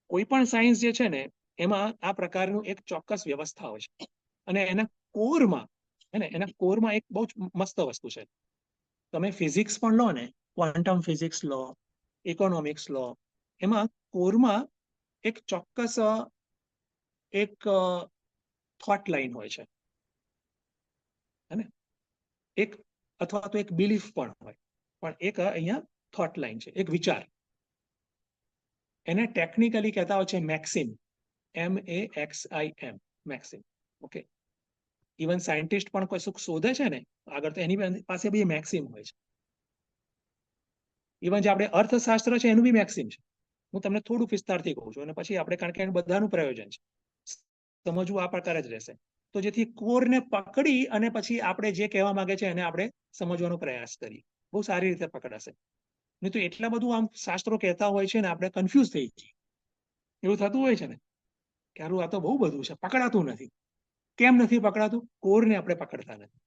કોઈ પણ સાયન્સ જે છે ને, એમાં આ પ્રકારનું એક ચોક્કસ વ્યવસ્થા હોય છે. અને એના કોરમાં, હે ને, એના કોરમાં એક બહુ જ મસ્ત વસ્તુ છે. તમે ફિઝિક્સ પણ લો ને, ક્વોન્ટમ ફિઝિક્સ લો, ઇકોનોમિક્સ લો, એમાં કોરમાં એક ચોક્કસ એક થોટ લાઈન હોય છે, હે ને? એક અથવા તો એક બિલીફ પણ હોય, પણ એક અહીંયા થોટ લાઈન છે, એક વિચાર. એને ટેકનિકલી કહેતા હોય છે Maxim, MEXIM, Maxim. Okay. Even scientist પણ કોઈ સુખ શોધે છે ને આગળ, તો એની પાસે બી મેક્સિમ હોય છે. ઇવન જે આપણે અર્થશાસ્ત્ર છે એનું બી મેક્સિમ છે. હું તમને થોડું વિસ્તારથી કહું છું, અને પછી આપણે, કારણ કે એનું બધાનું પ્રયોજન છે, સમજવું આ પ્રકારે જ રહેશે. તો જેથી કોરને પકડી અને પછી આપણે જે કહેવા માંગે છે એને આપણે સમજવાનો પ્રયાસ કરીએ, બહુ સારી રીતે પકડાશે. નહીં તો એટલા બધું આમ શાસ્ત્રો કહેતા હોય છે ને, આપણે કન્ફ્યુઝ થઈ જઈએ. એવું થતું હોય છે ને કે હારું આ તો બહુ બધું છે, પકડાતું નથી. કેમ નથી પકડાતું? કોરને આપણે પકડતા નથી.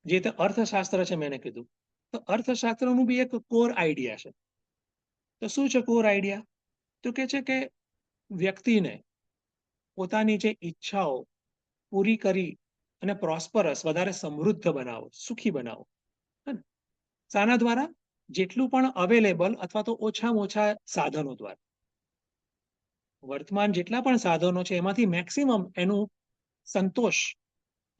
જે તે અર્થશાસ્ત્ર છે મેં કીધું, તો અર્થશાસ્ત્રનું બી એક કોર આઈડિયા છે. તો શું છે કોર આઈડિયા? તો કે છે કે વ્યક્તિને પોતાની જે ઈચ્છાઓ પૂરી કરી અને પ્રોસ્પરસ, વધારે સમૃદ્ધ બનાવો, સુખી બનાવો. શાના દ્વારા? જેટલું પણ અવેલેબલ અથવા તો ઓછામાં ઓછા સાધનો દ્વારા. વર્તમાન જેટલા પણ સાધનો છે એમાંથી મેક્સિમમ એનું સંતોષ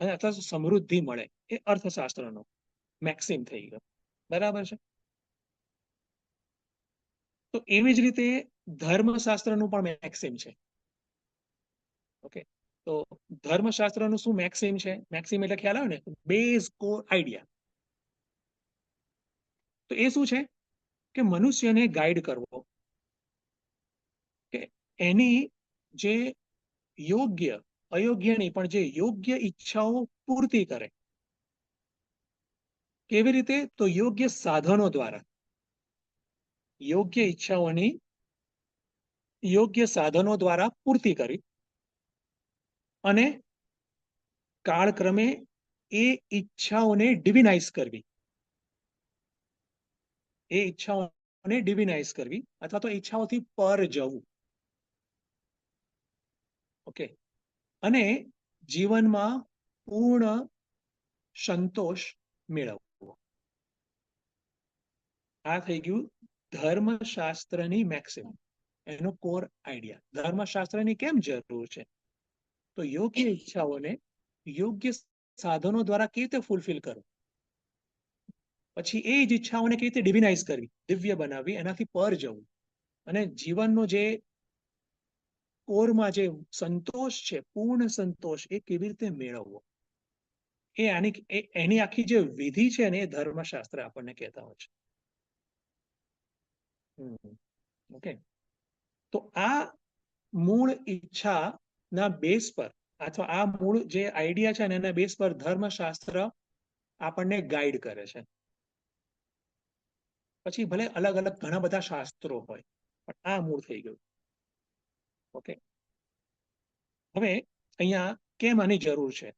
અને અથવા સમૃદ્ધિ મળે, એ અર્થશાસ્ત્રનો મેક્સિમ થઈ ગયો. બરાબર છે? તો એવી જ રીતે ધર્મશાસ્ત્રનું પણ મેક્સિમ છે. ઓકે. તો ધર્મશાસ્ત્રનું શું મેક્સિમ છે? મેક્સિમ એટલે ખ્યાલ આવે ને, બેઝ કોર આઈડિયા. તો એ શું છે કે મનુષ્યને ગાઈડ કરવો, કે એની જે યોગ્ય, અયોગ્ય નહીં, પણ જે યોગ્ય ઈચ્છાઓ પૂર્તિ કરે. કેવી રીતે? તો યોગ્ય સાધનો દ્વારા. યોગ્ય ઈચ્છાઓની યોગ્ય સાધનો દ્વારા પૂર્તિ કરી અને કાળક્રમે એ ઈચ્છાઓને ડિવિનાઇઝ કરવી. એ ઈચ્છાઓને ડિવિનાઇઝ કરવી અથવા તો ઈચ્છાઓથી પર જવું. ઓકે. અને જીવનમાં પૂર્ણ સંતોષ મેળવવો. આ થઈ ગયું ધર્મશાસ્ત્રની મેક્સિમ, એનો કોર આઈડિયા. ધર્મશાસ્ત્રની કેમ જરૂર છે? તો યોગ્ય ઈચ્છાઓને યોગ્ય સાધનો દ્વારા કેવી રીતે ફૂલફિલ કરવું, પછી એ જ ઈચ્છાઓને કેવી રીતે ડિવિનાઇઝ કરવી, દિવ્ય બનાવવી, એનાથી પર જવું, અને જીવનનો જે કોરમાં જે સંતોષ છે, પૂર્ણ સંતોષ, એ કેવી રીતે મેળવવો, એ એની આખી જે વિધિ છે ને, એ ધર્મશાસ્ત્ર આપણને કહેતા હોય છે. ઓકે. તો આ મૂળ ઈચ્છાના બેઝ પર, અથવા આ મૂળ જે આઈડિયા છે ને, એના બેઝ પર ધર્મશાસ્ત્ર આપણને ગાઈડ કરે છે. પછી ભલે અલગ અલગ ઘણા બધા શાસ્ત્રો હોય, પણ આ મૂળ થઈ ગયું. ઓકે. હવે અહીંયા કેમ આની જરૂર છે?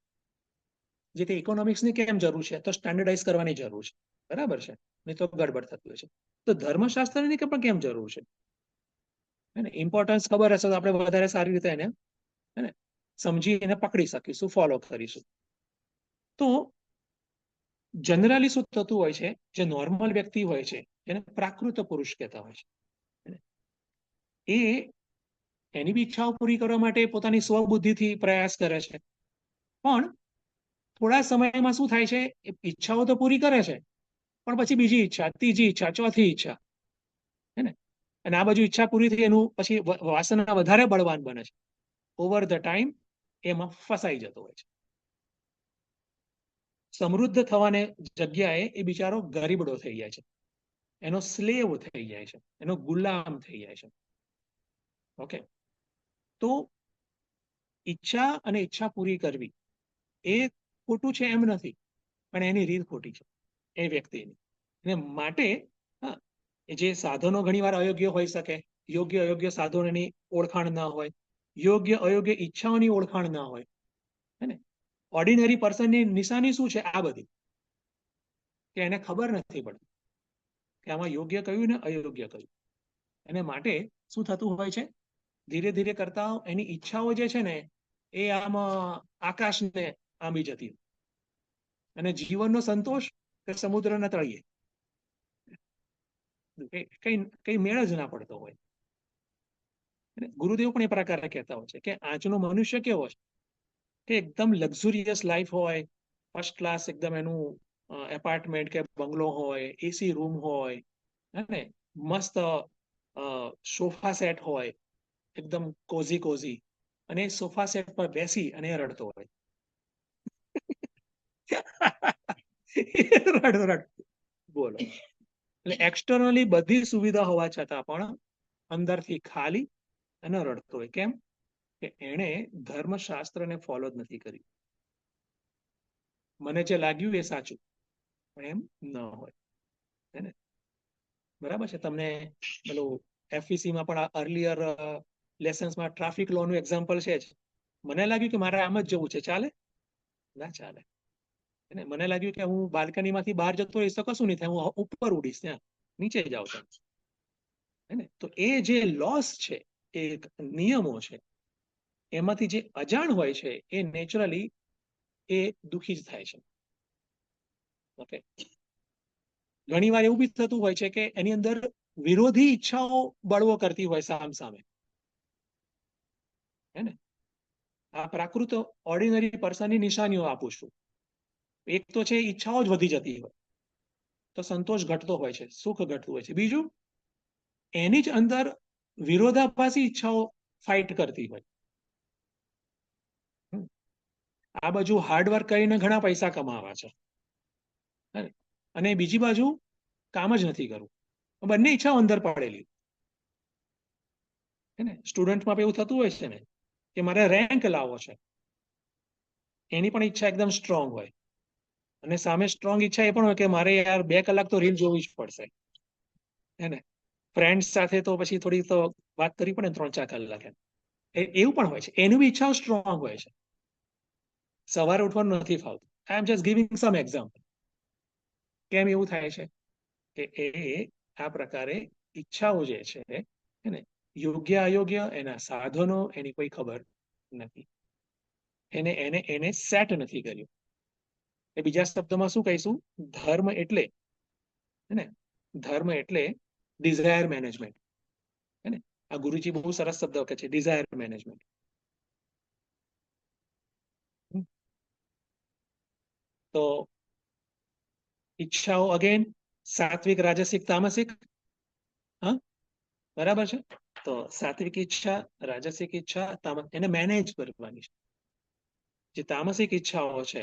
જે તે ઇકોનોમિક્સની કેમ જરૂર છે? તો સ્ટાન્ડર્ડાઇઝ કરવાની જરૂર છે. બરાબર છે? નહીં તો ગડબડ થતી હોય છે. તો ધર્મશાસ્ત્રની પણ કેમ જરૂર છે? ઇમ્પોર્ટન્સ ખબર હશે તો આપણે વધારે સારી રીતે એને, હે ને, સમજી એને પકડી શકીશું, ફોલો કરીશું. તો જનરલી શું થતું હોય છે, જે નોર્મલ વ્યક્તિ હોય છે એને પ્રાકૃત પુરુષ કહેતા હોય છે. એ એની બી ઈચ્છાઓ પૂરી કરવા માટે પોતાની સ્વબુદ્ધિથી પ્રયાસ કરે છે, પણ થોડા સમયમાં શું થાય છે, એ ઈચ્છાઓ તો પૂરી કરે છે, પણ પછી બીજી ઈચ્છા, ત્રીજી ઈચ્છા, ચોથી ઈચ્છા, હે ને, અને આ બાજુ ઈચ્છા પૂરી થઈ એનું પછી વાસના વધારે બળવાન બને છે. ઓવર ધ ટાઈમ એમાં ફસાઈ જતો હોય છે. સમૃદ્ધ થવાને જગ્યાએ એ બિચારો ગરીબડો થઈ જાય છે, એનો સ્લેવ થઈ જાય છે, એનો ગુલામ થઈ જાય છે. ઓકે, તો ઈચ્છા અને ઈચ્છા પૂરી કરવી એ ખોટું છે એમ નથી, પણ એની રીત ખોટી છે એ વ્યક્તિની. અને માટે હા, એ જે સાધનો ઘણીવાર અયોગ્ય હોઈ શકે, યોગ્ય અયોગ્ય સાધનોની ઓળખાણ ના હોય, યોગ્ય અયોગ્ય ઈચ્છાઓની ઓળખાણ ના હોય, હે ને, ઓર્ડિનરી પર્સનની નિશાની શું છે આ બધી, કે એને ખબર નથી પડતી કે આમાં યોગ્ય કયું ને અયોગ્ય કયું. અને માટે શું થતું હોય છે, ધીરે ધીરે કરતા એની ઈચ્છાઓ જે છે ને એ આમ આકાશને આંબી જતી, અને જીવનનો સંતોષ કે સમુદ્રના તળિયે, કઈ કઈ મેળ જ ના પડતો હોય. ગુરુદેવ પણ એ પ્રકારે કહેતા હોય છે કે આજનો મનુષ્ય કેવો છે કે એકદમ લક્ઝુરિયસ લાઈફ હોય, ફર્સ્ટ ક્લાસ એકદમ એનું એપાર્ટમેન્ટ કે બંગલો હોય, એસી રૂમ હોય, હે, મસ્ત સોફા સેટ હોય, એકદમ કોઝી કોઝી, અને સોફા સેટ પર બેસી અને રડતો હોય. રડ બોલો. એટલે એક્સટર્નલી બધી સુવિધા હોવા છતાં પણ અંદરથી ખાલી અને રડતો હોય. કેમ? કે એણે ધર્મશાસ્ત્રને ફોલો જ નથી કર્યું. મને જે લાગ્યું એ સાચું, પણ એમ ન હોય, હે ને, બરાબર છે. તમને પેલું એફઈસીમાં પણ અર્લિયર લેસન્સમાં ટ્રાફિક લો નું એક્ઝામ્પલ છે જ. મને લાગ્યું કે મારે આમ જ જવું છે, ચાલે? ના ચાલે. મને લાગ્યું કે હું બાલ્કનીમાંથી બહાર જતો રહીશ તો કશું નહીં થાય, હું ઉપર ઉડીશ, ત્યાં નીચે જાવ તમે, હે ને. તો એ જે લોસ છે, એ નિયમો છે, એમાંથી જે અજાણ હોય છે એ નેચરલી એ દુઃખી જ થાય છે. ઓકે, ઘણી વાર એવું બી થતું હોય છે કે એની અંદર વિરોધી ઈચ્છાઓ બળવો કરતી હોય સામે, હે ને. આ પ્રાકૃત ઓર્ડિનરી પર્સનની નિશાનીઓ આપું છું. એક તો છે ઈચ્છાઓ જ વધી જતી હોય તો સંતોષ ઘટતો હોય છે, સુખ ઘટતું હોય છે. બીજું, એની જ અંદર વિરોધાભાસી ઈચ્છાઓ ફાઇટ કરતી હોય. આ બાજુ હાર્ડવર્ક કરીને ઘણા પૈસા કમાવા છે, અને બીજી બાજુ કામ જ નથી કરવું. બંને ઈચ્છાઓ અંદર પડેલી, હે ને. સ્ટુડન્ટમાં એવું થતું હોય છે ને કે મારે રેન્ક લાવવો છે, એની પણ ઈચ્છા એકદમ સ્ટ્રોંગ હોય, અને સામે સ્ટ્રોંગ ઈચ્છા એ પણ હોય કે મારે યાર 2 કલાક તો રીલ જોવી જ પડશે, હે ને. ફ્રેન્ડ્સ સાથે તો પછી થોડી તો વાત કરવી પડે 3-4 કલાક, એવું પણ હોય છે. એની બી ઈચ્છાઓ સ્ટ્રોંગ હોય છે. સવારે ઉઠવાનું નથી ફાવતું. I am just giving some example. કેમ એવું થાય છે કે એ આ પ્રકારે ઈચ્છાઓ જે છે, એને યોગ્ય અયોગ્ય એના સાધનો એની કોઈ ખબર નથી, એને એને એને સેટ નથી કર્યું. એ બીજા શબ્દમાં શું કહીશું, ધર્મ એટલે, હે ને, ધર્મ એટલે ડિઝાયર મેનેજમેન્ટ, હે ને. આ ગુરુજી બહુ સરસ શબ્દ કહે છે, ડિઝાયર મેનેજમેન્ટ. તો ઈચ્છાઓ અગેન સાત્વિક, રાજસિક, તામસિક, હા, બરાબર છે. તો સાત્વિક ઈચ્છા, રાજસિક ઈચ્છા, એને મેનેજ કરવાની છે. જે તામસિક ઈચ્છાઓ છે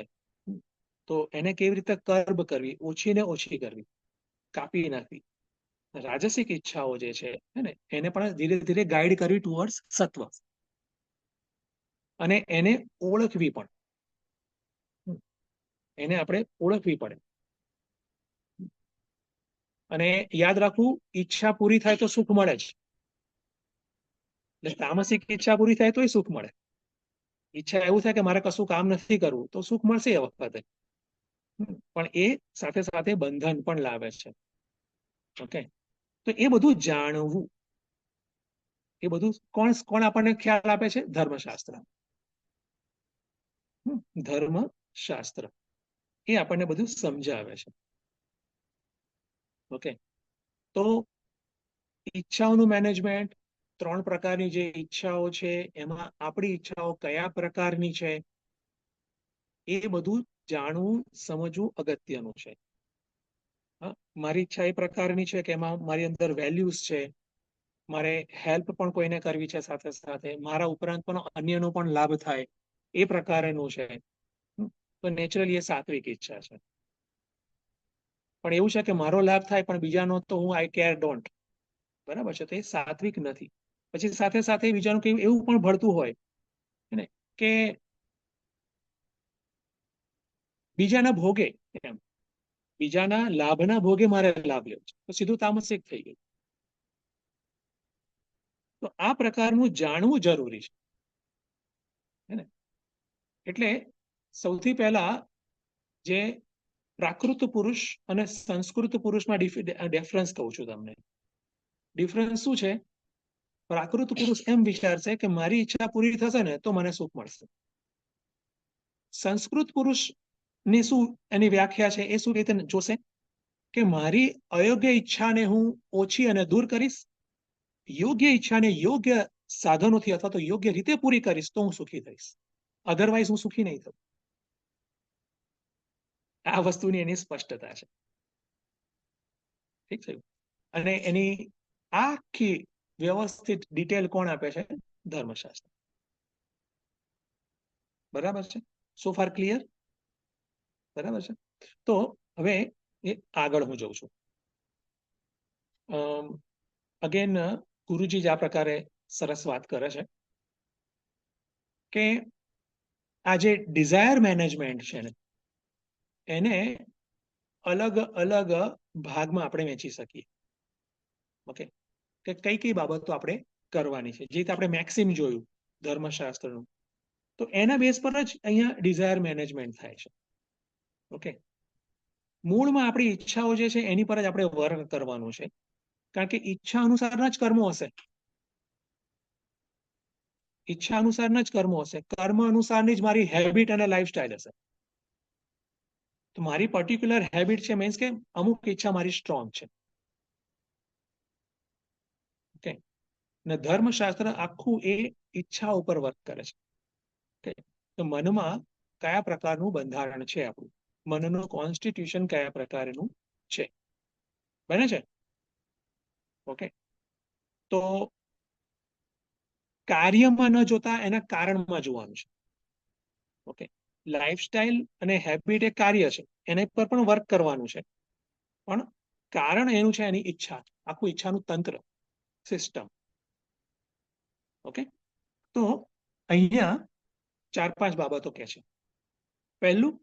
તો એને કેવી રીતે કર્બ કરવી, ઓછી ને ઓછી કરવી, કાપી નાખવી. રાજસિક ઈચ્છાઓ જે છે, ને, એને પણ ધીરે ધીરે ગાઈડ કરવી ટુવર્ડ્સ સત્વ, અને એને ઓળખવી પણ, એને આપણે ઓળખવી પડે. અને યાદ રાખવું, ઈચ્છા પૂરી થાય તો સુખ મળે જ. એટલે તામસિક ઈચ્છા પૂરી થાય તોય સુખ મળે. ઈચ્છા એવું થાય કે મારે કશું કામ નથી કરવું તો સુખ મળશે એ વખતે, પણ એ સાથે સાથે બંધન પણ લાવે છે. ઓકે, તો એ બધું જાણવું, એ બધું કોણ કોણ આપણને ખ્યાલ આપે છે? ધર્મશાસ્ત્ર. ધર્મશાસ્ત્ર એ આપણને બધું સમજાવે છે. ઓકે, તો ઈચ્છાઓનું મેનેજમેન્ટ, 3 પ્રકારની જે ઈચ્છાઓ છે એમાં આપણી ઈચ્છાઓ કયા પ્રકારની છે એ બધું જાણવું સમજવું અગત્યનું છે. મારી ઈચ્છા એ પ્રકારની છે કે એમાં મારી અંદર વેલ્યુઝ છે, મારે હેલ્પ પણ કોઈને કરવી છે, સાથે સાથે મારા ઉપરાંત પણ અન્યનો પણ લાભ થાય એ પ્રકારનું છે. તો નેચરલી એ સાત્વિક ઈચ્છા છે. પણ એવું છે કે મારો લાભ થાય પણ બીજાનો તો હું આઈ કેર ડોન્ટ, બરાબર છે, તો એ સાત્વિક નથી. પછી સાથે સાથે બીજાનું કેવું એવું પણ ભળતું હોય ને કે બીજાના ભોગે, એમ બીજાના લાભના ભોગે મારે લાભ લેવો છે, તો સીધું તામસિક થઈ ગયું. તો આ પ્રકારનું જાણવું જરૂરી છે ને. એટલે સૌથી પહેલા જે પ્રાકૃત પુરુષ અને સંસ્કૃત પુરુષમાં ડિફરન્સ કહું છું તમને. ડિફરન્સ શું છે? પ્રાકૃત પુરુષ એમ વિચારશે કે મારી ઈચ્છા પૂરી થશે ને તો મને સુખ મળશે. સંસ્કૃત પુરુષની શું એની વ્યાખ્યા છે, એ શું રીતે જોશે કે મારી અયોગ્ય ઈચ્છાને હું ઓછી અને દૂર કરીશ, યોગ્ય ઈચ્છાને યોગ્ય સાધનોથી અથવા તો યોગ્ય રીતે પૂરી કરીશ તો હું સુખી થઈશ, અધરવાઇઝ હું સુખી નહીં થઉં. આ વસ્તુની એની સ્પષ્ટતા છે. ઠીક છે. અને એની આખી વ્યવસ્થિત ડિટેલ કોણ આપે છે? ધર્મશાસ્ત્ર. બરાબર છે? સો ફાર ક્લિયર? બરાબર છે. તો હવે એ આગળ હું જઉં છું. અગેન ગુરુજી જ આ પ્રકારે સરસ વાત કરે છે કે આ જે ડિઝાયર મેનેજમેન્ટ છે ને એને અલગ અલગ ભાગમાં આપણે વહેંચી શકીએ. ઓકે, કે કઈ કઈ બાબતો આપણે કરવાની છે, જે આપણે મેક્સિમ જોયું ધર્મશાસ્ત્રનું, તો એના બેઝ પર જ અહીંયા ડિઝાયર મેનેજમેન્ટ થાય છે. ઓકે, મૂળમાં આપણી ઈચ્છાઓ જે છે એની પર જ આપણે વર્ક કરવાનું છે, કારણ કે ઈચ્છા અનુસારના જ કર્મો હશે. ઈચ્છા અનુસારના જ કર્મો હશે, કર્મ અનુસારની જ મારી હેબિટ અને લાઈફસ્ટાઈલ હશે. તો મારી પર્ટિક્યુલર હેબિટ છે મીન્સ કે અમુક ઈચ્છા મારી સ્ટ્રોંગ છે. ઓકે, ને ધર્મશાસ્ત્ર આખું એ ઈચ્છા ઉપર વર્ક કરે છે. ઓકે, તો મનમાં કયા પ્રકારનું બંધારણ છે, આપણું મનનું કોન્સ્ટિટ્યુશન કયા પ્રકારનું છે, બને છે? ઓકે, તો કાર્યમાં ન જોતા એના કારણમાં જોવાનું છે. ઓકે, લાઈફસ્ટાઈલ અને હેબિટ એ કાર્ય છે, એના પર પણ વર્ક કરવાનું છે, પણ કારણ એનું છે એની ઈચ્છા, આખું ઈચ્છાનું તંત્ર, સિસ્ટમ. ઓકે, તો અહીંયા 4-5 બાબતો કે છે. પહેલું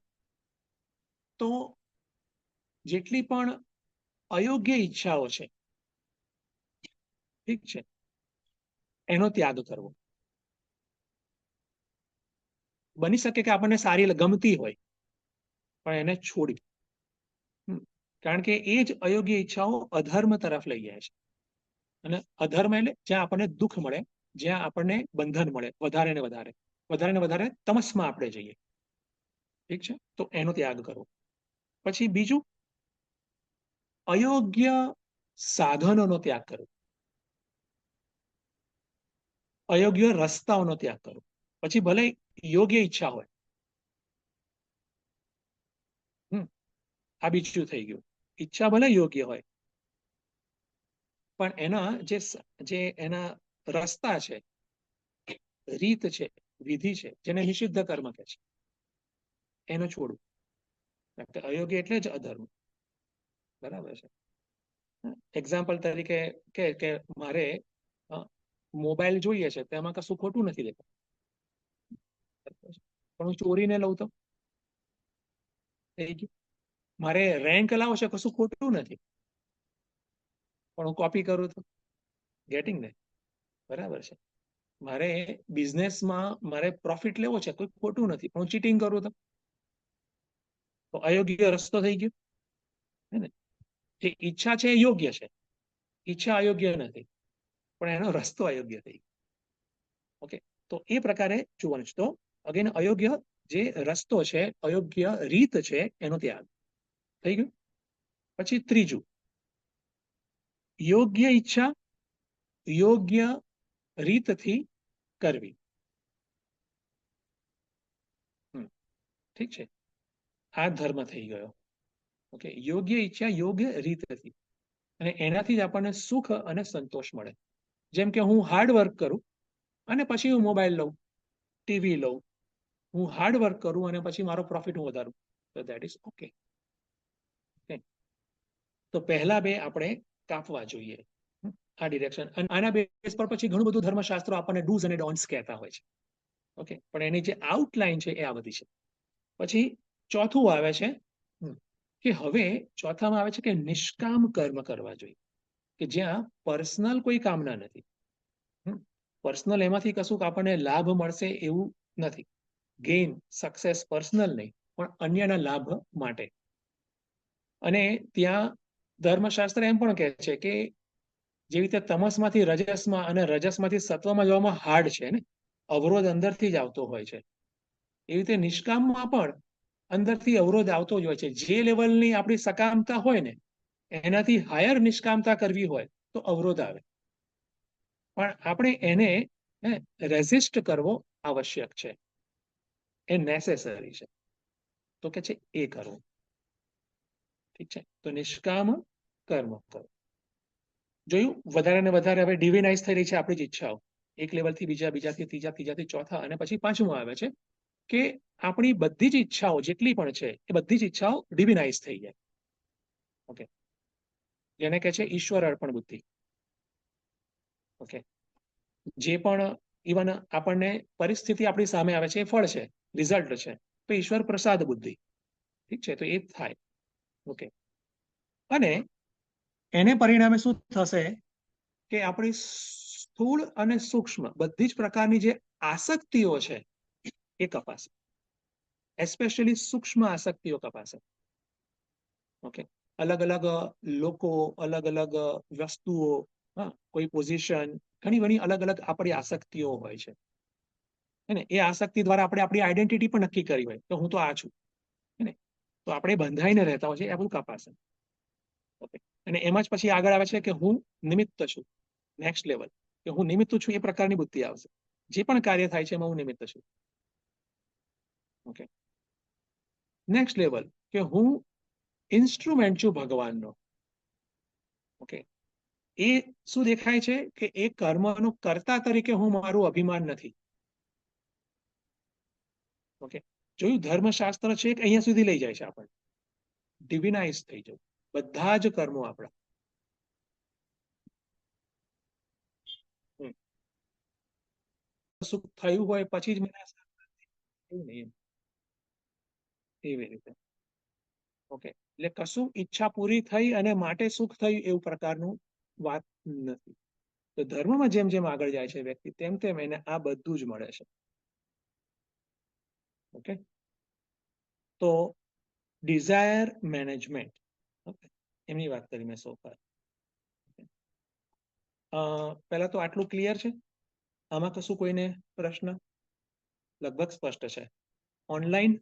તો જેટલી પણ અયોગ્ય ઈચ્છાઓ છે, ઠીક છે, એનો ત્યાગ કરવો. બની શકે કે આપણને સારી ગમતી હોય પણ એને છોડી, કારણ કે એ જ અયોગ્ય ઈચ્છાઓ અધર્મ તરફ લઈ જાય છે. અને અધર્મ એટલે જ્યાં આપણને દુઃખ મળે, જ્યાં આપણને બંધન મળે, વધારે ને વધારે તમસમાં આપણે જઈએ. ઠીક છે, તો એનો ત્યાગ કરવો. પછી બીજું, અયોગ્ય સાધનોનો ત્યાગ કરવો, અયોગ્ય રસ્તાઓનો ત્યાગ કરવો. પછી ભલે યોગ્ય ઈચ્છા હોય, આ બીજું થઈ ગયું. ઈચ્છા ભલે યોગ્ય હોય પણ એના જે એના રસ્તા છે, રીત છે, વિધિ છે, જેને નિષિદ્ધ કર્મ કહે છે, એને છોડવું. અયોગ્ય એટલે જ અધર્મ. બરાબર છે. એક્ઝામ્પલ તરીકે કે મારે મોબાઈલ જોઈએ છે, તેમાં કશું ખોટું નથી દેખાતું, પણ હું ચોરીને લઉં તો થઈ ગયું. મારે રેન્ક લાવો છે, કશું ખોટું નથી, પણ હું કોપી કરું તો ગેટિંગ ને. બરાબર છે. મારે બિઝનેસમાં મારે પ્રોફિટ લેવો છે, કોઈ ખોટું નથી, પણ હું ચીટિંગ કરું તો અયોગ્ય રસ્તો થઈ ગયો. હે ને? જે ઈચ્છા છે એ યોગ્ય છે, ઈચ્છા અયોગ્ય નથી, પણ એનો રસ્તો અયોગ્ય થઈ ગયો. ઓકે, તો એ પ્રકારે જોવાનું છે. તો અગેન અયોગ્ય જે રસ્તો છે, અયોગ્ય રીત છે, એનો ત્યાગ થઈ ગયું. પછી ત્રીજું, યોગ્ય ઈચ્છા, યોગ્ય રીતથી કરવી. ઠીક છે, આ ધર્મ થઈ ગયો. ઓકે, યોગ્ય ઈચ્છા યોગ્ય રીતથી, અને એનાથી જ આપણને સુખ અને સંતોષ મળે. જેમ કે હું હાર્ડ વર્ક કરું અને પછી હું મોબાઈલ લઉં, ટીવી લઉં. હું હાર્ડ વર્ક કરું અને પછી મારો પ્રોફિટ હું વધારું, તો દેટ ઇઝ ઓકે. તો પહેલા બે આપણે કાપવા જોઈએ આ ડિરેક્શન. અને આના બેઝ પર પછી ઘણું બધું ધર્મશાસ્ત્રો આપણને ડૂઝ અને ડોન્ટ્સ કહેતા હોય છે. ઓકે, પણ એની જે આઉટલાઈન છે એ આ બધી છે. પછી ચોથું આવે છે કે હવે ચોથામાં આવે છે કે નિષ્કામ કર્મ કરવા જોઈએ, કે જ્યાં પર્સનલ કોઈ કામના નથી. પર્સનલ એમાંથી કશું આપણને લાભ મળશે એવું નથી. ગેઇન સક્સેસ પર્સનલ નહીં, પણ અન્યના લાભ માટે. અને ત્યાં ધર્મશાસ્ત્ર એમ પણ કહે છે કે જેવી રીતે તમસમાંથી રજસમાં અને રજસમાંથી સત્વમાં જવામાં હાર્ડ છે ને, અવરોધ અંદરથી જ આવતો હોય છે, એવી રીતે નિષ્કામમાં પણ અંદરથી અવરોધ આવતો જ હોય છે. જે લેવલની આપણી સકામતા હોય ને એનાથી હાયર નિષ્કામતા કરવી હોય તો અવરોધ આવે, પણ આપણે એને રેઝિસ્ટ કરવો આવશ્યક છે, એ નેસેસરી છે. તો કે છે એ કરવું. ઠીક છે, તો નિષ્કામ કર્મ કરો. જોયું, વધારે ને વધારે હવે ડિવિનાઇઝ થઈ રહી છે આપણી જ ઈચ્છાઓ. એક લેવલથી બીજા, બીજાથી ત્રીજા, ત્રીજાથી ચોથા, અને પછી પાંચમું આવે છે કે આપણી બધી જ ઈચ્છાઓ જેટલી પણ છે એ બધી જ ઈચ્છાઓ ડિવિનાઇઝ થઈ જાય. ઓકે, જેને કહે છે ઈશ્વર અર્પણ બુદ્ધિ. ઓકે, જે પણ ઇવન આપણને પરિસ્થિતિ આપણી સામે આવે છે એ ફળ છે, રિઝલ્ટ છે, તો ઈશ્વર પ્રસાદ બુદ્ધિ. ઠીક છે, તો એ થાય. ઓકે, અને એને પરિણામે શું થશે કે આપણી સ્થૂળ અને સૂક્ષ્મ બધી જ પ્રકારની જે આસક્તિઓ છે એ કપાશે, એસ્પેશિયલી સૂક્ષ્મ આસક્તિઓ કપાશે. ઓકે, અલગ અલગ લોકો, અલગ અલગ વસ્તુઓ, કોઈ પોઝિશન, ઘણી ઘણી અલગ અલગ આપણી આસક્તિઓ હોય છે. ને એ આસક્તિ દ્વારા આપણે આપણી આઈડેન્ટિટી પણ નક્કી કરી હોય, તો હું તો આ છું, ને તો આપણે બંધાઈને રહેતા હોય છે, એ આપણું કપાશે. ઓકે, અને એમાં જ પછી આગળ આવે છે કે હું નિમિત્ત છું. નેક્સ્ટ લેવલ કે હું નિમિત્ત છું, એ પ્રકારની બુદ્ધિ આવશે. જે પણ કાર્ય થાય છે એમાં હું નિમિત્ત છું. ઓકે, નેક્સ્ટ લેવલ કે હું ઇન્સ્ટ્રુમેન્ટ છું ભગવાનનો. ઓકે, એ શું દેખાય છે કે એ કર્મનો કર્તા તરીકે હું મારું અભિમાન નથી. ઓકે, જોયું, ધર્મશાસ્ત્ર છે કે અહીંયા સુધી લઈ જાય છે આપણને ડિવિનાઇઝ થઈ જવું, બધા જ કર્મો આપણા. સુખ થયું હોય પછી જ મને એવું નહીં, એવી રીતે. ઓકે, એટલે કશું ઈચ્છા પૂરી થઈ અને માટે સુખ થયું એવું પ્રકારનું વાત નથી. તો ધર્મમાં જેમ જેમ આગળ જાય છે વ્યક્તિ, તેમ તેમ એને આ બધું જ મળે છે. ઓકે, તો ડિઝાયર મેનેજમેન્ટ એમની વાત કરી મેં સોફાર. પહેલા તો આટલું ક્લિયર છે. આમાં કશું કોઈને પ્રશ્ન? લગભગ સ્પષ્ટ છે. ઓનલાઈન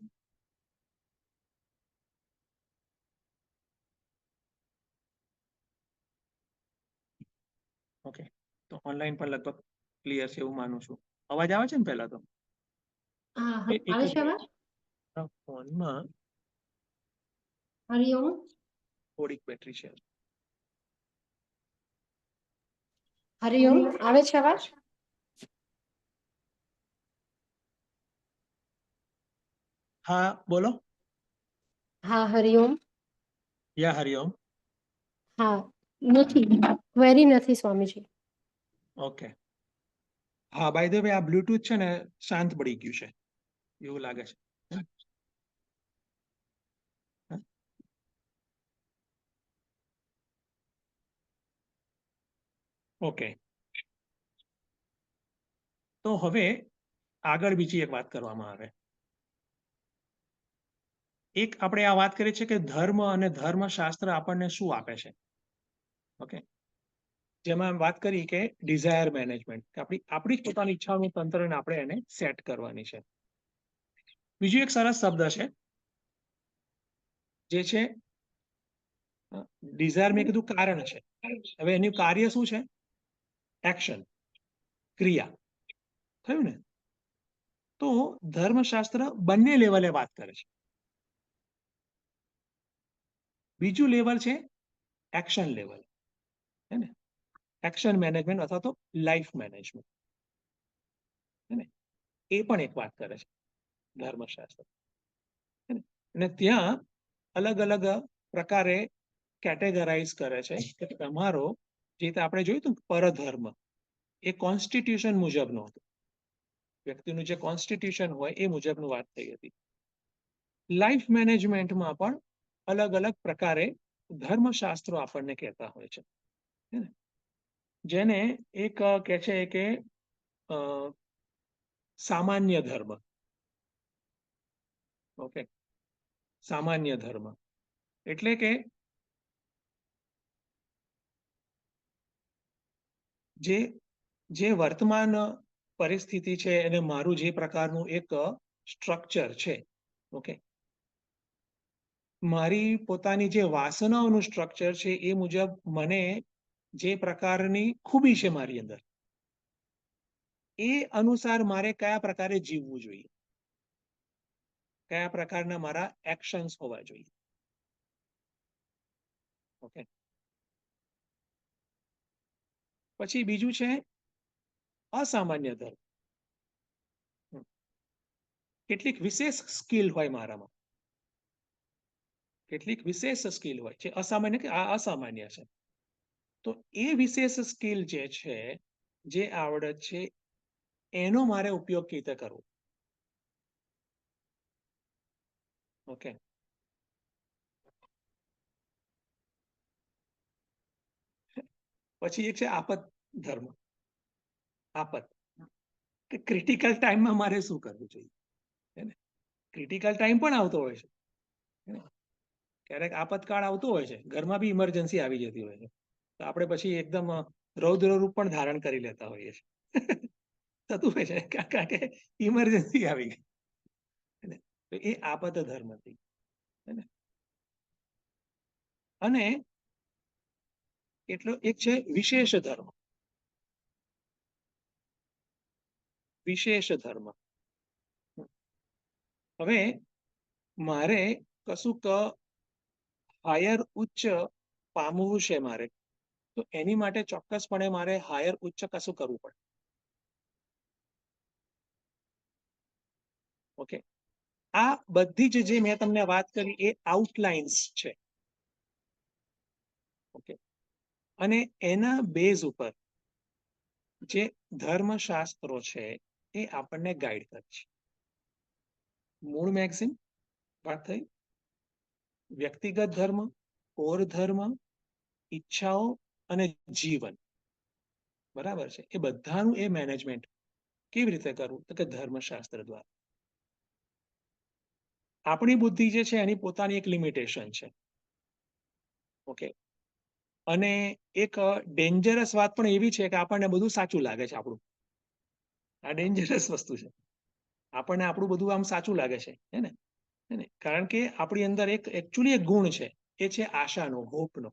ઓકે, તો ઓનલાઈન પણ લગભગ ક્લિયર છે એવું માનું છું. અવાજ આવે છે ને પહેલા તો? હા, એક આવે જ છે અવાજ? ફોનમાં હરિઓમ. થોડીક બેટરી છે. હરિઓમ, આવે છે અવાજ? હા, બોલો. હા, હરિઓમ. યા હરિઓમ. હા, નથી, ક્વેરી નથી સ્વામીજી. ઓકે, હા, બાય ધ વે આ બ્લુટુથ છે ને શાંત પડી ગયું છે એવું લાગે છે. ઓકે, તો હવે આગળ બીજી એક વાત કરવામાં આવે. એક આપણે આ વાત કરીએ છીએ કે ધર્મ અને ધર્મશાસ્ત્ર આપણને શું આપે છે. ઓકે, જેમાં વાત કરી કે ડિઝાયર મેનેજમેન્ટ, કે આપણી જ પોતાની ઈચ્છાઓનું તંત્રને આપણે એને સેટ કરવાની છે. બીજું એક સરસ શબ્દ છે જે છે ડિઝાયર, મેં કીધું કારણ છે. હવે એનું કાર્ય શું છે? એક્શન. ક્રિયા. થયું ને? તો ધર્મશાસ્ત્ર બંને લેવલે વાત કરે છે. બીજું લેવલ છે એક્શન લેવલ, હે ને? એક્શન મેનેજમેન્ટ અથવા તો લાઈફ મેનેજમેન્ટ, હે ને? એ પણ એક વાત કરે છે ધર્મશાસ્ત્ર, હે ને? અને ત્યાં અલગ અલગ પ્રકારે કેટેગરાઇઝ કરે છે કે તમારો જે રીતે આપણે જોયું હતું પરધર્મ એ કોન્સ્ટિટ્યુશન મુજબનો હતો. વ્યક્તિનું જે કોન્સ્ટિટ્યુશન હોય એ મુજબનું વાત થઈ હતી. લાઈફ મેનેજમેન્ટમાં પણ અલગ અલગ પ્રકારે ધર્મશાસ્ત્રો આપણને કહેતા હોય છે, હે ને? જેને એક કહે છે કે સામાન્ય ધર્મ. ઓકે, સામાન્ય ધર્મ એટલે કે જે વર્તમાન પરિસ્થિતિ છે અને મારું જે પ્રકારનું એક સ્ટ્રક્ચર છે, ઓકે, મારી પોતાની જે વાસનાઓનું સ્ટ્રક્ચર છે એ મુજબ મને જે પ્રકારની ખૂબી છે મારી અંદર, એ અનુસાર મારે કયા પ્રકારે જીવવું જોઈએ, કયા પ્રકારના મારા એક્શન્સ હોવા જોઈએ. ઓકે, પછી બીજું છે અસામાન્ય ધર્મ. કેટલીક વિશેષ સ્કિલ હોય મારામાં, કેટલીક વિશેષ સ્કિલ હોય છે અસામાન્ય કે આ અસામાન્ય છે. તો એ વિશેષ સ્કિલ જે છે, જે આવડત છે, એનો મારે ઉપયોગ કેવી રીતે કરવો. ઓકે, પછી એક છે આપત ધર્મ. આપત કે ક્રિટિકલ ટાઈમમાં મારે શું કરવું જોઈએ, હે ને? ક્રિટિકલ ટાઈમ પણ આવતો હોય છે, ક્યારેક આપતકાળ આવતો હોય છે, ઘરમાં બી ઇમરજન્સી આવી જતી હોય છે, તો આપણે પછી એકદમ રૌદ્ર રૂપ પણ ધારણ કરી લેતા હોઈએ છીએ. થતું હોય છે કારણ કે ઇમરજન્સી આવી ગઈ, તો એ આપત ધર્મ હતી, હે ને? અને એટલો એક છે વિશેષ ધર્મ. વિશેષ ધર્મ, હવે મારે કશુંક હાયર ઉચ્ચ પામવું છે મારે, તો એની માટે ચોક્કસપણે મારે હાયર ઉચ્ચ કશું કરવું પડે. ઓકે, આ બધી જ જે મેં તમને વાત કરી એ આઉટલાઇન્સ છે. ઓકે, અને એના બેઝ ઉપર જે ધર્મશાસ્ત્રો છે એ આપણને ગાઈડ કરે છે. મૂળ મેગઝીન વાત થઈ, વ્યક્તિગત ધર્મ, કોર ધર્મ, ઈચ્છાઓ અને જીવન, બરાબર છે? એ બધાનું એ મેનેજમેન્ટ કેવી રીતે કરવું, તો કે ધર્મશાસ્ત્ર દ્વારા. આપણી બુદ્ધિ જે છે એની પોતાની એક લિમિટેશન છે. ઓકે, અને એક ડેન્જરસ વાત પણ એવી છે કે આપણને બધું સાચું લાગે છે આપણું. આ ડેન્જરસ વસ્તુ છે. આપણને આપણું બધું આમ સાચું લાગે છે, હે ને? કારણ કે આપણી અંદર એક એકચ્યુઅલી એક ગુણ છે, એ છે આશાનો, હોપનો,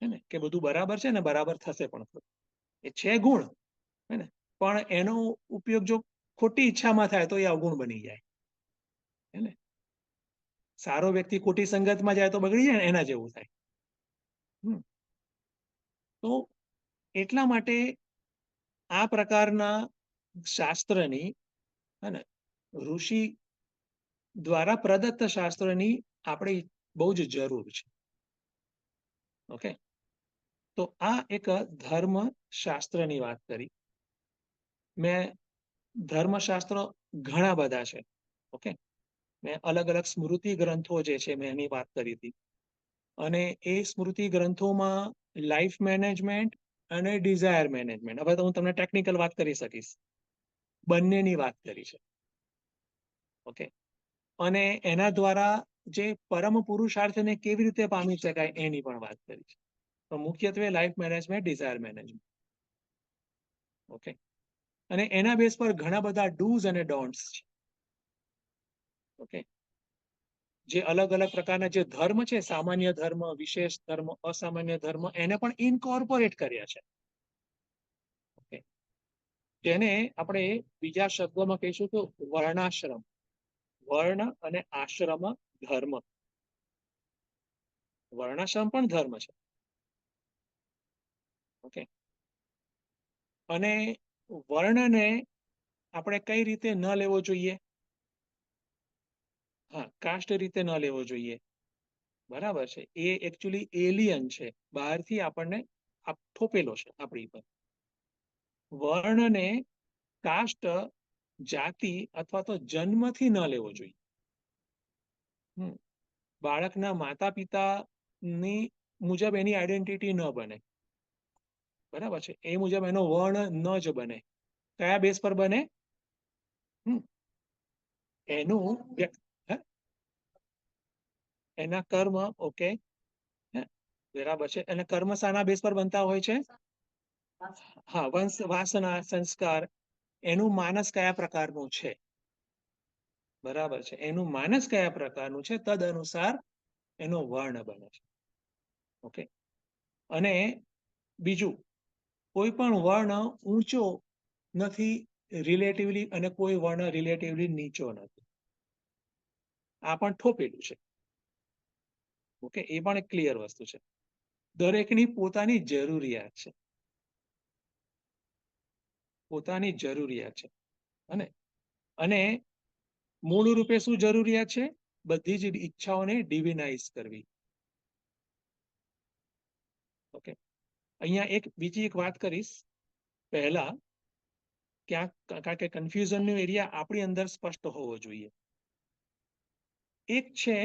હે ને? કે બધું બરાબર છે ને બરાબર થશે પણ, એ છે ગુણ, હે ને? પણ એનો ઉપયોગ જો ખોટી ઈચ્છામાં થાય તો એ અવગુણ બની જાય, હે ને? સારો વ્યક્તિ ખોટી સંગતમાં જાય તો બગડી જાય ને, એના જેવું થાય. તો એટલા માટે આ પ્રકારના શાસ્ત્રની, હે ને, ઋષિ દ્વારા પ્રદત્ત શાસ્ત્રની આપણે બહુ જ જરૂર છે. ઓકે, તો આ એક ધર્મ શાસ્ત્રની વાત કરી મેં. ધર્મશાસ્ત્રો ઘણા બધા છે. ઓકે, મેં અલગ અલગ સ્મૃતિ ગ્રંથો જે છે મેં એની વાત કરી હતી, અને એ સ્મૃતિ ગ્રંથોમાં લાઈફ મેનેજમેન્ટ અને ડિઝાયર મેનેજમેન્ટ, હવે તો હું તમને ટેકનિકલ વાત કરી શકીશ, બંનેની વાત કરી છે. ઓકે, અને એના દ્વારા જે પરમ પુરુષાર્થને કેવી રીતે પામી શકાય એની પણ વાત કરી છે. તો મુખ્યત્વે life management, desire management. Okay, અને એના બેઝ પર ઘણા બધા ડૂઝ અને ડોન્ટ્સ છે. ઓકે, જે અલગ અલગ પ્રકારના જે ધર્મ છે, સામાન્ય ધર્મ, વિશેષ ધર્મ, અસામાન્ય ધર્મ, એને પણ ઇનકોર્પોરેટ કર્યા છે. ઓકે, જેને આપણે બીજા શબ્દોમાં કહીશું તો વર્ણાશ્રમ. વર્ણ અને આશ્રમ ધર્મ. વર્ણાશ્રમ પણ ધર્મ છે. ઓકે. અને વર્ણને આપણે કઈ રીતે ન લેવો જોઈએ? હા, કાસ્ટ રીતે ન લેવો જોઈએ. બરાબર છે. એ એકચ્યુઅલી એલિયન છે, બહારથી આપણને થોપેલો છે આપણી પર. વર્ણને કાસ્ટ, જાતિ અથવા તો જન્મથી ન લેવો જોઈએ. બાળકના માતા પિતાની મુજબ એની આઈડેન્ટિટી ન બને. બરાબર છે. એ મુજબ એનો વર્ણ ન જ બને. કયા બેઝ પર બને? એનું એના કર્મ. ઓકે, બરાબર છે. અને કર્મ શાના બેઝ પર બનતા હોય છે? હા, વંશ, વાસના, સંસ્કાર. એનું માનસ કયા પ્રકારનું છે? બરાબર છે. એનું માનસ કયા પ્રકારનું છે તદ અનુસાર એનો વર્ણ બને છે. ઓકે. અને બીજું, કોઈ પણ વર્ણ ઊંચો નથી રિલેટિવલી, અને કોઈ વર્ણ રિલેટિવલી નીચો નથી. આ પણ થોપેલું છે. ઓકે, એ પણ એક ક્લિયર વસ્તુ છે. દરેકની પોતાની જરૂરિયાત છે. પોતાની જરૂરિયાત છે. અને મૂળ રૂપે શું જરૂરિયાત છે? બધી જ ઈચ્છાઓને ડિવિનાઇઝ કરવી. ઓકે. અહીંયા એક બીજી એક વાત કરીશ પહેલા, ક્યાંક, કારણ કે કન્ફ્યુઝનનો એરિયા આપણી અંદર સ્પષ્ટ હોવો જોઈએ. એક છે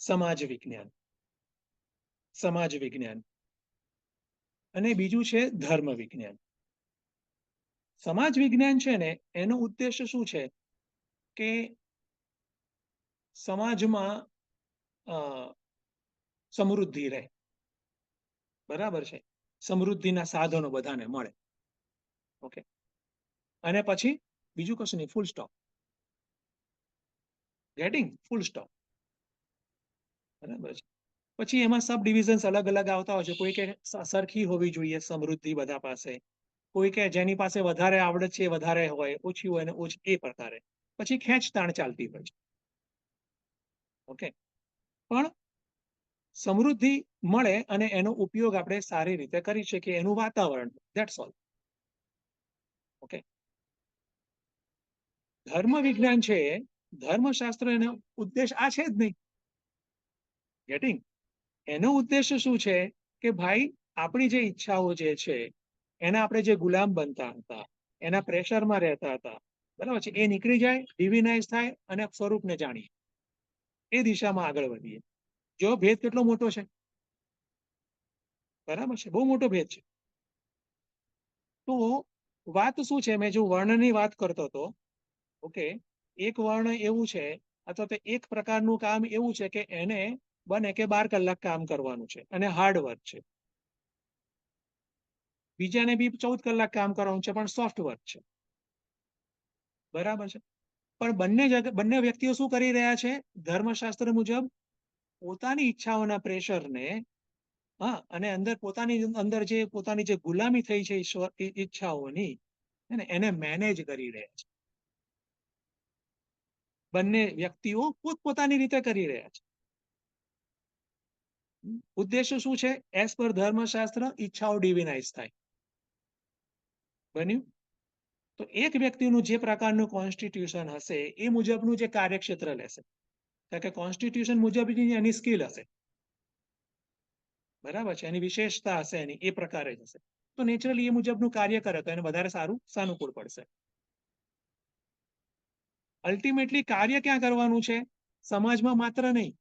સમાજ વિજ્ઞાન. સમાજ વિજ્ઞાન. અને બીજું છે ધર્મ વિજ્ઞાન. સમાજ વિજ્ઞાન છે ને, એનો ઉદ્દેશ શું છે કે સમાજમાં સમૃદ્ધિ રહે. બરાબર છે. સમૃદ્ધિના સાધનો બધાને મળે. ઓકે. અને પછી બીજું કશું નહીં, full stop. Getting? Full stop. બરાબર છે. પછી એમાં સબ ડિવિઝન્સ અલગ અલગ આવતા હોય છે. કોઈ કે સરખી હોવી જોઈએ સમૃદ્ધિ બધા પાસે, કોઈ કે જેની પાસે વધારે આવડત છે વધારે હોય, ઓછી હોય ને ઓછી, એ પ્રકારે. પછી ખેંચતાણ ચાલતી હોય છે. ઓકે. પણ સમૃદ્ધિ મળે અને એનો ઉપયોગ આપણે સારી રીતે કરી શકીએ, એનું વાતાવરણ, ધેટ્સ ઓલ. ઓકે. ધર્મ વિજ્ઞાન છે, ધર્મશાસ્ત્ર, એનો ઉદ્દેશ આ છે જ નહીં. ગેટિંગ? એનો ઉદ્દેશ શું છે કે ભાઈ, આપણી જે ઈચ્છાઓ જે છે એના આપણે જે ગુલામ બનતા હતા, એના પ્રેશરમાં રહેતા હતા, બરાબર છે, એ નીકળી જાય, ડિવિનાઇઝ થાય અને સ્વરૂપને જાણીએ, એ દિશામાં આગળ વધીએ. જો ભેદ કેટલો મોટો છે. બરાબર છે. બહુ મોટો ભેદ છે. તો વાત શું છે, મેં જો વર્ણની વાત કરતો હતો, ઓકે, એક વર્ણ એવું છે અથવા તો એક પ્રકારનું કામ એવું છે કે એને બને કે 12 કલાક કામ કરવાનું છે અને હાર્ડ વર્ક છે. બીજાને બી 14 કલાક કામ કરવાનું છે, પણ સોફ્ટ વર્ક છે. બરાબર છે. પણ બંને વ્યક્તિઓ શું કરી રહ્યા છે? ધર્મશાસ્ત્ર મુજબ પોતાની ઈચ્છાઓના પ્રેશરને, હા, અને અંદર પોતાની જે ગુલામી થઈ છે ઈચ્છાઓની, એને મેનેજ કરી રહ્યા છે. બંને વ્યક્તિઓ પોતપોતાની રીતે કરી રહ્યા છે. ઉદ્દેશ્ય શું છે? એઝ પર ધર્મશાસ્ત્ર ઈચ્છાઓ ડિવિનાઇઝ થાય. બન્યું? તો એક વ્યક્તિનું જે પ્રકારનું કોન્સ્ટિટ્યુશન હશે એ મુજબનું જે કાર્યક્ષેત્ર લેશે, કારણ કે કોન્સ્ટિટ્યુશન મુજબની એની સ્કિલ હશે. બરાબર છે. એની વિશેષતા હશે, એની એ પ્રકારે જ હશે. તો નેચરલી એ મુજબનું કાર્ય કરે તો એને વધારે સારું, સાનુકૂળ પડશે. અલ્ટિમેટલી કાર્ય ક્યાં કરવાનું છે? સમાજમાં માત્ર નહીં.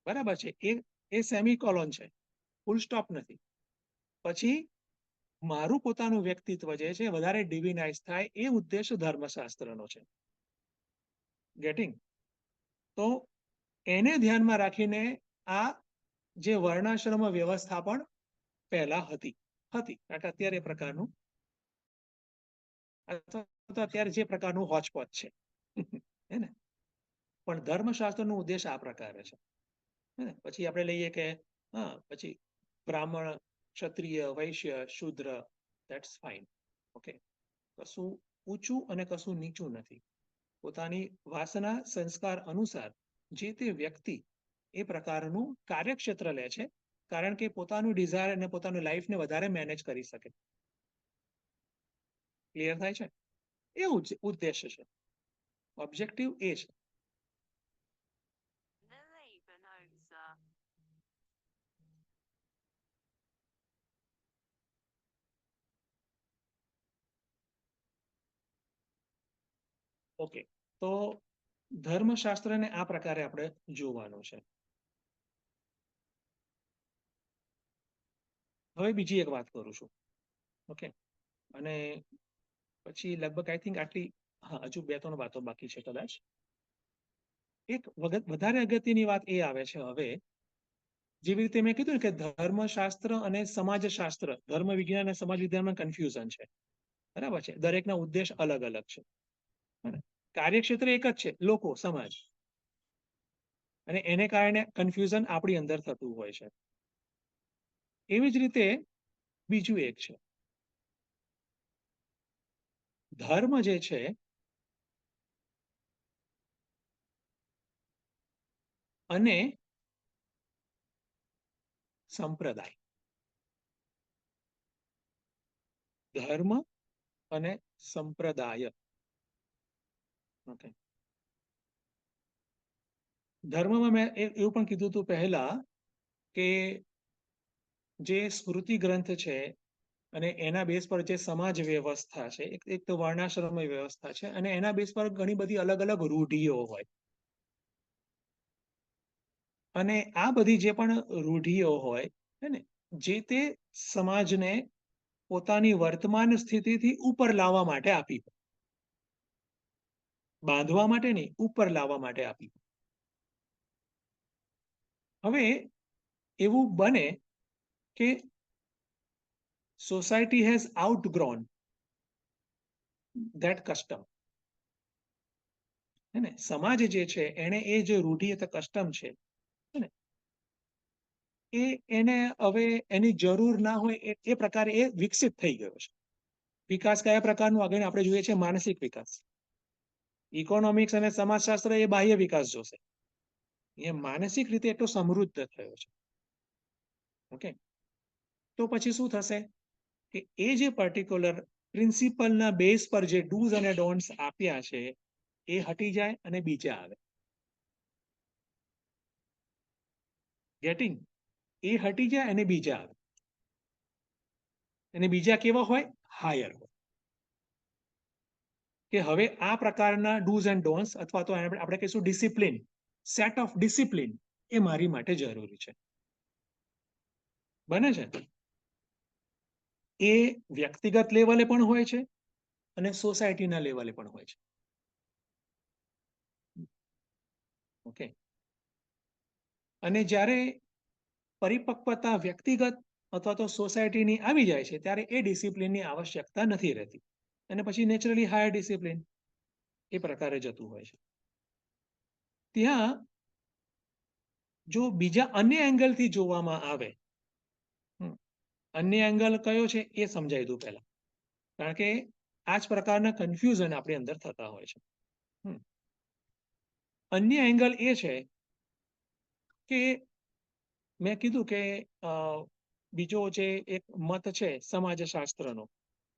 બરાબર છે. એ સેમિકોલોન છે, ફૂલ સ્ટોપ નથી. પછી મારું પોતાનું વ્યક્તિત્વ જે છે વધારે ડિવિનાઇઝ થાય, એ ઉદ્દેશ ધર્મશાસ્ત્રનો છે. ગેટિંગ? તો એને ધ્યાનમાં રાખીને આ જે વર્ણાશ્રમ વ્યવસ્થા પણ પહેલા હતી, કારણ કે અત્યારે એ પ્રકારનું, અત્યારે જે પ્રકારનું હોચપોચ છે, હે ને? પણ ધર્મશાસ્ત્રનો ઉદ્દેશ આ પ્રકારે છે. પછી આપણે લઈએ કે હા, પછી બ્રાહ્મણ, ક્ષત્રિય, વૈશ્ય, શૂદ્ર, ધેટ્સ ફાઇન. ઓકે. કશું ઊંચું અને કશું નીચું નથી. પોતાની વાસના સંસ્કાર અનુસાર જે તે વ્યક્તિ એ પ્રકારનું કાર્યક્ષેત્ર લે છે, કારણ કે પોતાનું ડિઝાયર અને પોતાનું લાઈફને વધારે મેનેજ કરી શકે. ક્લિયર થાય છે? એવું જ ઉદ્દેશ્ય છે, ઓબ્જેક્ટિવ એ છે. ઓકે, તો ધર્મશાસ્ત્રને આ પ્રકારે આપણે જોવાનું છે. હવે બીજી એક વાત કરું છું. ઓકે, અને પછી લગભગ આઈ થિંક આટલી, હા, હજુ 2-3 વાતો બાકી છે કદાચ. એક વધારે અગત્યની વાત એ આવે છે હવે, જેવી રીતે મેં કીધું કે ધર્મશાસ્ત્ર અને સમાજશાસ્ત્ર, ધર્મ વિજ્ઞાન અને સમાજ વિજ્ઞાનમાં કન્ફ્યુઝન છે. બરાબર છે, દરેકના ઉદ્દેશ અલગ અલગ છે. કાર્યક્ષેત્ર એક જ છે, લોકો, સમાજ, અને એને કારણે કન્ફ્યુઝન આપણી અંદર થતું હોય છે. એવી જ રીતે બીજું એક છે, ધર્મ જે છે અને સંપ્રદાય. ધર્મ અને સંપ્રદાય. ઓકે, ધર્મમાં મેં એવું પણ કીધું હતું પહેલા કે જે સ્મૃતિ ગ્રંથ છે અને એના બેઝ પર જે સમાજ વ્યવસ્થા છે, એક તો વર્ણાશ્રમ વ્યવસ્થા છે, અને એના બેઝ પર ઘણી બધી અલગ અલગ રૂઢિઓ હોય. અને આ બધી જે પણ રૂઢિઓ હોય હે ને, જે તે સમાજને પોતાની વર્તમાન સ્થિતિથી ઉપર લાવવા માટે આપી, બાંધવા માટે નહીં, ઉપર લાવવા માટે આપી. હવે એવું બને કે સોસાયટી હેઝ આઉટગ્રોન ધેટ કસ્ટમ. હે ને, સમાજ જે છે એને એ જે રૂઢિ અથવા કસ્ટમ છે ને, એને હવે એની જરૂર ના હોય એ પ્રકારે એ વિકસિત થઈ ગયો છે. વિકાસ કયા પ્રકારનું આગળ આપણે જોઈએ છે? માનસિક વિકાસ. ઇકોનોમિક્સ અને સમાજશાસ્ત્ર એ બાહ્ય વિકાસ જોશે, એ માનસિક રીતે એટલો સમૃદ્ધ થયો છે. ઓકે, તો પછી શું થશે કે એ જે પર્ટિક્યુલર પ્રિન્સિપલના બેઝ પર જે ડૂઝ અને ડોન્ટ્સ આપ્યા છે એ હટી જાય અને બીજા આવે. ગેટિંગ? એ હટી જાય અને બીજા આવે. અને બીજા કેવા હોય? હાયર હોય. કે હવે આ પ્રકારના ડૂઝ એન્ડ ડોન્ટ્સ, અથવા તો આપણે કહીશું ડિસિપ્લિન, સેટ ઓફ ડિસિપ્લિન, એ મારી માટે જરૂરી છે. બને છે? એ વ્યક્તિગત લેવલે પણ હોય છે અને સોસાયટીના લેવલે પણ હોય છે. ઓકે, અને જ્યારે પરિપક્વતા વ્યક્તિગત અથવા તો સોસાયટીની આવી જાય છે ત્યારે એ ડિસિપ્લિનની આવશ્યકતા નથી રહેતી, અને પછી નેચરલી હાયર ડિસિપ્લિન એ પ્રકારે જતું હોય છે. ત્યાં જો બીજા અન્ય એંગલથી જોવામાં આવે, અન્ય એંગલ કયો છે એ સમજાવી દઉં પહેલા, કારણ કે આ જ પ્રકારના કન્ફ્યુઝન આપણી અંદર થતા હોય છે. અન્ય એંગલ એ છે કે મેં કીધું કે બીજો જે એક મત છે સમાજશાસ્ત્રનો,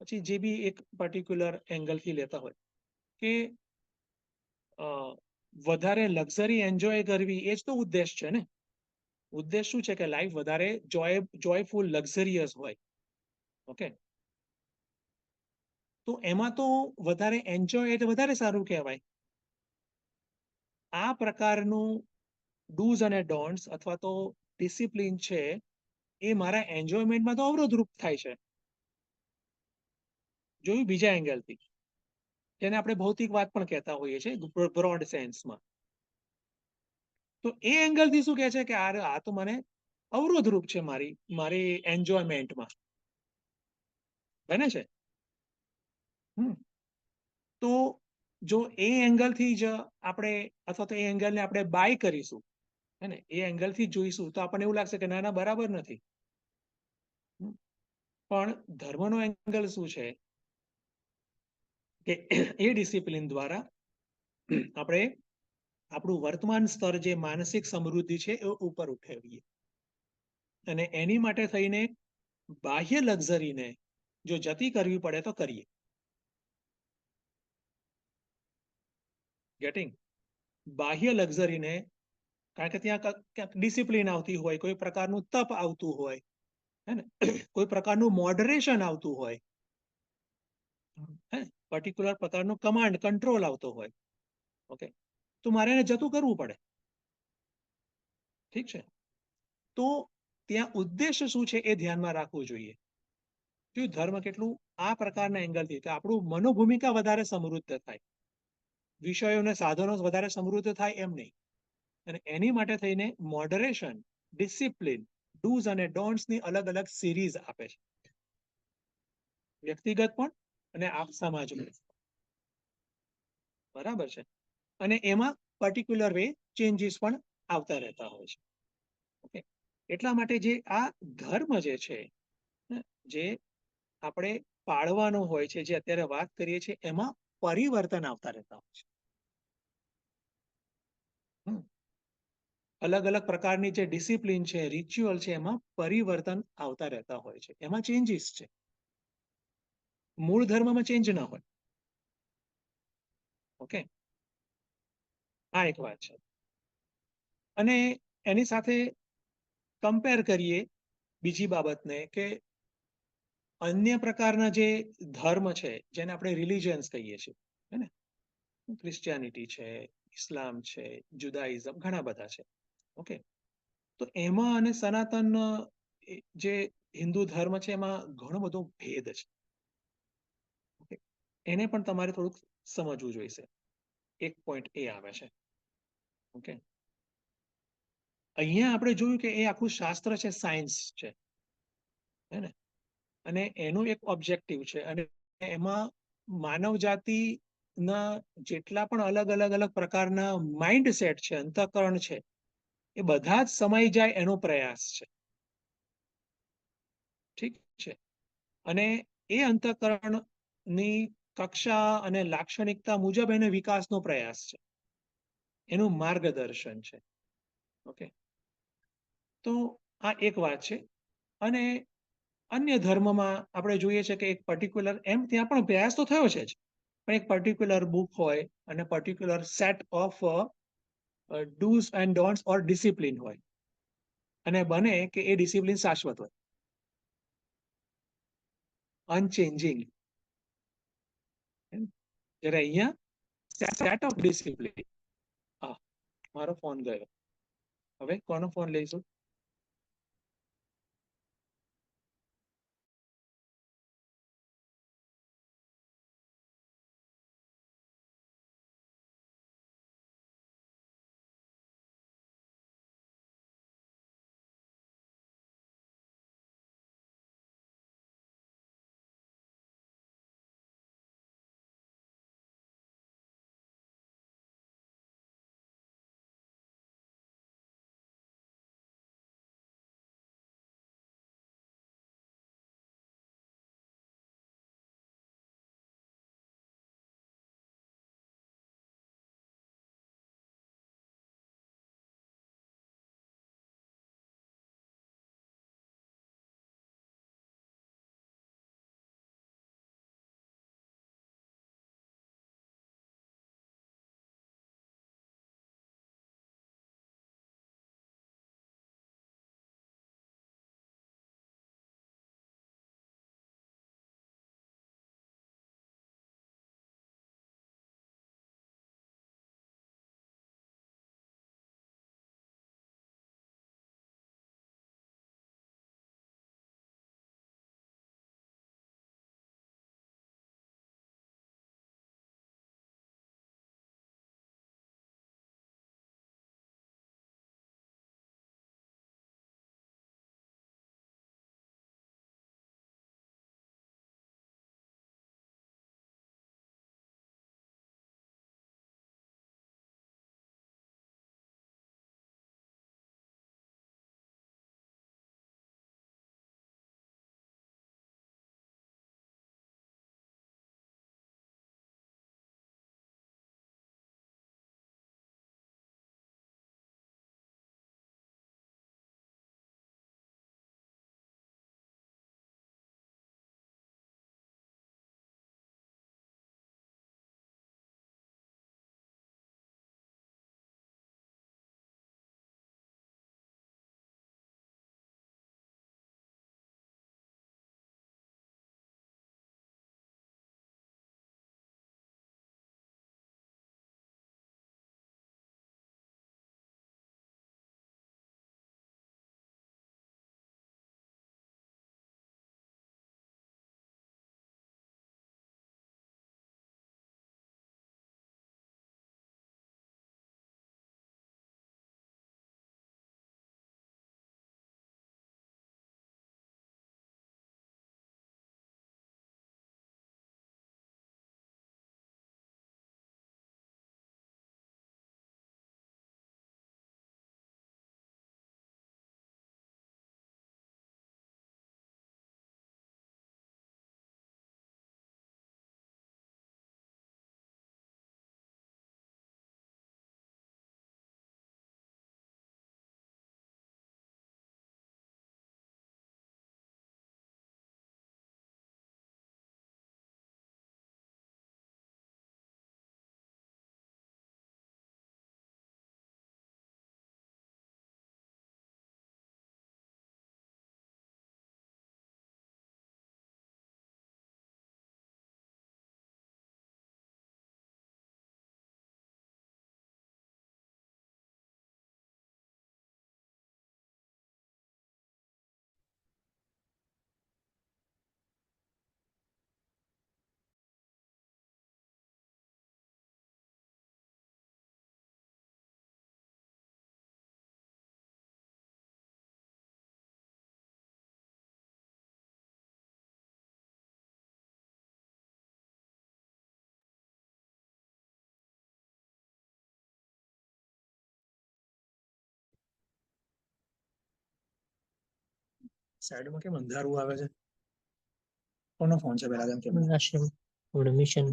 પછી જે બી એક પર્ટિક્યુલર એંગલથી લેતા હોય કે વધારે લક્ઝરી એન્જોય કરવી, એ જ તો ઉદ્દેશ છે ને. ઉદ્દેશ શું છે કે લાઈફ વધારે જોયફુલ, લક્ઝરિયસ હોય. ઓકે, તો એમાં તો વધારે એન્જોય એટલે વધારે સારું કહેવાય. આ પ્રકારનું ડૂઝ અને ડોન્ટ્સ અથવા તો ડિસિપ્લિન છે એ મારા એન્જોયમેન્ટમાં તો અવરોધરૂપ થાય છે. જોયું બીજા એંગલથી, જેને આપણે ભૌતિક વાત પણ કહેતા હોઈએ છીએ બ્રોડ સેન્સમાં. તો એ એંગલથી શું કહે છે કે આ તો મને અવરોધરૂપ છે મારી એન્જોયમેન્ટમાં. બને છે? તો જો એ એંગલથી જ આપણે, અથવા તો એ એંગલને આપણે બાય કરીશું, હે ને, એ એંગલથી જોઈશું, તો આપણને એવું લાગશે કે ના ના, બરાબર નથી. પણ ધર્મનો એંગલ શું છે કે એ ડિસિપ્લિન દ્વારા આપણે આપણું વર્તમાન સ્તર જે માનસિક સમૃદ્ધિ છે એ ઉપર ઉઠાવીએ અને એની માટે થઈને બાહ્ય લક્ઝરીને જો જતી કરવી પડે તો કરીએ. ગેટિંગ બાહ્ય લક્ઝરીને, કારણ કે ત્યાં ક્યાંક ડિસિપ્લિન આવતી હોય, કોઈ પ્રકારનું તપ આવતું હોય, હે ને, કોઈ પ્રકારનું મોડરેશન આવતું હોય, હે, પર્ટિક્યુલર પ્રકારનું કમાન્ડ કંટ્રોલ આવતો હોય, ઓકે, તો મારે એને જતું કરવું પડે. ઠીક છે, તો ત્યાં ઉદ્દેશ્ય શું છે એ ધ્યાનમાં રાખવું જોઈએ. જો ધર્મ કેટલું આ પ્રકારના એંગલથી કે આપણું મનોભૂમિકા વધારે સમૃદ્ધ થાય, વિષયોને સાધનો વધારે સમૃદ્ધ થાય એમ નહીં. અને એની માટે થઈને મોડરેશન, ડિસિપ્લિન, ડૂઝ અને ડોન્ટ્સની અલગ અલગ સિરીઝ આપે છે, વ્યક્તિગત પણ અને આપ સમાજમાં. બરાબર છે, અને એમાં પર્ટિક્યુલર વે ચેન્જીસ પણ આવતા રહેતા હોય છે. ઓકે, એટલા માટે જે આ ધર્મ જે છે, જે આપણે પાળવાનો હોય છે, જે અત્યારે વાત કરીએ છીએ, એમાં પરિવર્તન આવતા રહેતા હોય છે. અલગ અલગ પ્રકારની જે ડિસિપ્લિન છે, રિચ્યુઅલ છે, એમાં પરિવર્તન આવતા રહેતા હોય છે, એમાં ચેન્જીસ છે. મૂળ ધર્મમાં ચેન્જ ના હોય. ઓકે, આ એક વાત છે. અને એની સાથે કમ્પેર કરીએ બીજી બાબતને કે અન્ય પ્રકારના જે ધર્મ છે, જેને આપણે રિલિજન્સ કહીએ છીએ, હે ને, ક્રિશ્ચિયાનિટી છે, ઇસ્લામ છે, જુદાઇઝમ, ઘણા બધા છે. ઓકે, તો એમાં અને સનાતન જે હિન્દુ ધર્મ છે એમાં ઘણો બધો ભેદ છે. ઓકે, એને પણ તમારે થોડુંક સમજવું જોઈશે. એક પોઈન્ટ એ આવે છે. ઓકે, અહીંયા આપણે જોયું કે એ આખું શાસ્ત્ર છે, સાયન્સ છે, હે ને, અને એનું એક ઓબ્જેક્ટિવ છે, અને એમાં માનવ જાતિના જેટલા પણ અલગ અલગ અલગ પ્રકારના માઇન્ડ સેટ છે, અંતઃકરણ છે, એ બધા જ સમાઈ જાય એનો પ્રયાસ છે. ઠીક છે, અને એ અંતઃકરણની કક્ષા અને લાક્ષણિકતા મુજબ એને વિકાસનો પ્રયાસ છે, એનું માર્ગદર્શન છે. ઓકે, તો આ એક વાત છે. અને અન્ય ધર્મમાં આપણે જોઈએ છે કે એક પર્ટિક્યુલર, એમ ત્યાં પણ પ્રયાસ તો થયો છે જ, પણ એક પર્ટિક્યુલર બુક હોય અને particular set of do's and don'ts or discipline હોય, અને બને કે એ ડિસિપ્લિન શાશ્વત હોય, અનચેન્જિંગ. જ્યારે અહીંયા સેટ ઓફ ડિસિપ્લિન. હા, મારો ફોન ગયો. હવે કોનો ફોન લઈશું? સાઈડમાં કેમ અંધારું આવે છે? કોનો ફોન છે પેલા? આશ્રમ મિશન.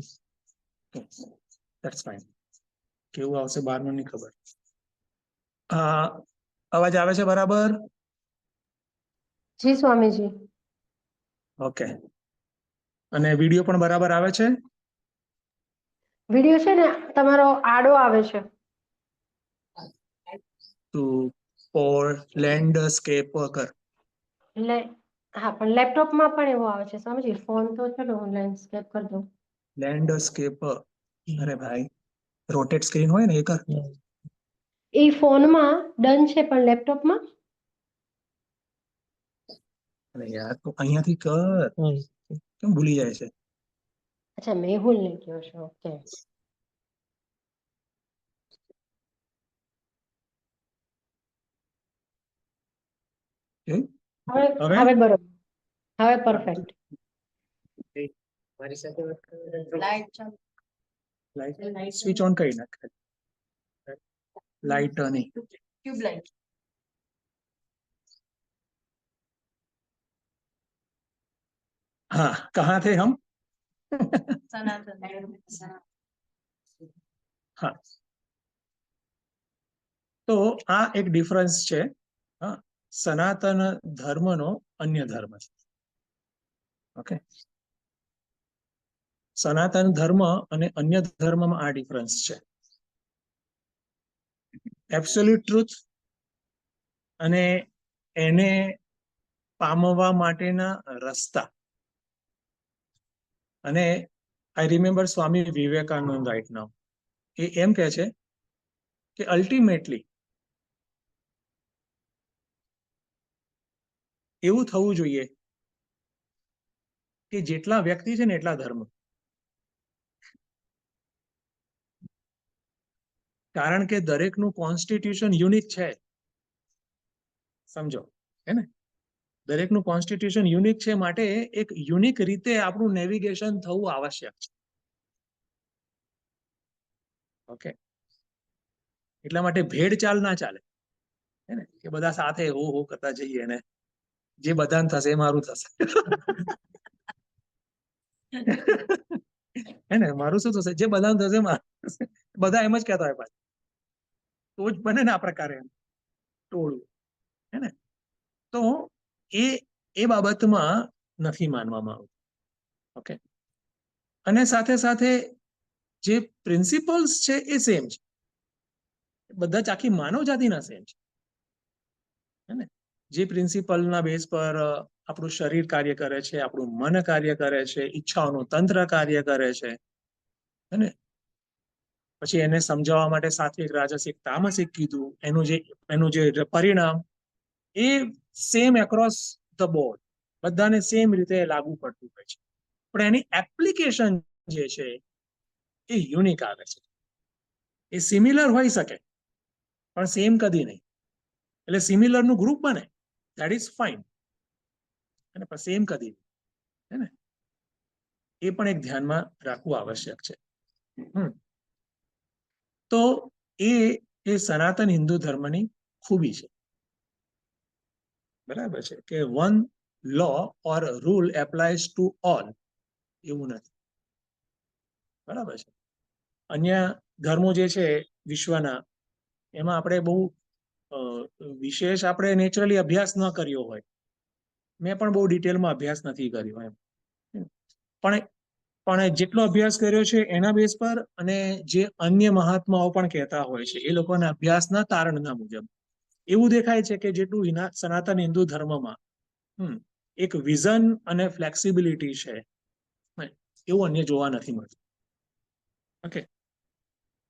That's fine. કેવું આવશે બહારનું નહીં ખબર. હા, અવાજ આવે છે બરાબર? જી સ્વામીજી. ઓકે. અને વિડીયો પણ બરાબર આવે છે? વિડીયો છે ને તમારો આડો આવે છે. તું લેન્ડસ્કેપ કર. એટલે હા, પણ લેપટોપમાં પણ એવો આવે છે સ્વામીજી. ફોન તો ચલો હું લેન્ડસ્કેપ કરી દઉં. લેન્ડસ્કેપ. અરે ભાઈ, રોટેટ સ્ક્રીન હોય ને એ કર. એ ફોનમાં ડન છે પણ લેપટોપમાં અરે યાર, તો અહીંયાથી કર. કેમ ભૂલી જાય છે? અચ્છા, મેહુલ ને કયો છો? ઓકે. હવે હવે હવે બરોબર. હવે પરફેક્ટ. મારી સાથે વાત કરો. લાઈટ સ્વિચ ઓન કરી નાખ. लाइट नहीं, ટ્યુબલાઇટ. हाँ कहाँ थे हम? हाँ, તો આ એક ડિફરન્સ છે. હા, સનાતન ધર્મનો અન્ય ધર્મ છે. ઓકે, સનાતન ધર્મ અને અન્ય ધર્મમાં આ ડિફરન્સ છે. એબ્સોલ્યુટ ટ્રુથ અને એને પામવા માટેના રસ્તા. અને I remember Swami Vivekananda right now, એ એમ કહે છે કે અલ્ટિમેટલી એવું થવું જોઈએ કે જેટલા વ્યક્તિ છે ને એટલા ધર્મ. કારણ કે દરેકનું કોન્સ્ટિટ્યુશન યુનિક છે. સમજો, હે ને? દરેકનું કોન્સ્ટિટ્યુશન યુનિક છે, માટે એક યુનિક રીતે આપણું નેવિગેશન થવું આવશ્યક છે. ઓકે, એટલા માટે ભેડચાલ ના ચાલે, હે ને? કે બધા સાથે હો કરતા જઈએ ને જે બધાને થશે એ મારું થશે. હે ને? મારું શું થશે? જે બધાને થશે મારું થશે. બધા એમ જ કહેતા હોય પાછું. તો જ બને ને આ પ્રકારે ટોળું, હે ને? તો એ બાબતમાં નથી માનવામાં આવતું. ઓકે, અને સાથે સાથે જે પ્રિન્સિપલ્સ છે એ સેમ છે. બધા જ આખી માનવ જાતિના સેમ છે, હે ને? જે પ્રિન્સિપલના બેઝ પર આપણું શરીર કાર્ય કરે છે, આપણું મન કાર્ય કરે છે, ઈચ્છાઓનું તંત્ર કાર્ય કરે છે, હે ને? પછી એને સમજાવવા માટે સાત્વિક, રાજસિક, તામસિક કીધું. એનું જે પરિણામ એ સેમ એક્રોસ ધ બોર્ડ, બધાને સેમ રીતે લાગુ પડતું હોય છે. પણ એની એપ્લિકેશન જે છે એ યુનિક આવે છે. એ સિમિલર હોઈ શકે પણ સેમ કદી નહીં. એટલે સિમિલર નું ગ્રુપ બને, ધેટ ઇઝ ફાઇન, અને પણ સેમ કદી નહીં, હે ને? એ પણ એક ધ્યાનમાં રાખવું આવશ્યક છે. તો એ સનાતન હિન્દુ ધર્મની ખૂબી છે. બરાબર છે કે one law or rule applies to all, એવું નથી. બરાબર છે. અન્ય ધર્મો જે છે વિશ્વના, એમાં આપણે બહુ વિશેષ આપણે નેચરલી અભ્યાસ ન કર્યો હોય. મેં પણ બહુ ડિટેલમાં અભ્યાસ નથી કર્યો એમ, પણ જેટલો અભ્યાસ કર્યો છે એના બેઝ પર, અને જે અન્ય મહાત્માઓ પણ કહેતા હોય છે એ લોકોના અભ્યાસના તારણના મુજબ એવું દેખાય છે કે જેટલું સનાતન હિન્દુ ધર્મમાં એક વિઝન અને ફ્લેક્સિબિલિટી છે, એવું અન્ય જોવા નથી મળતું. ઓકે,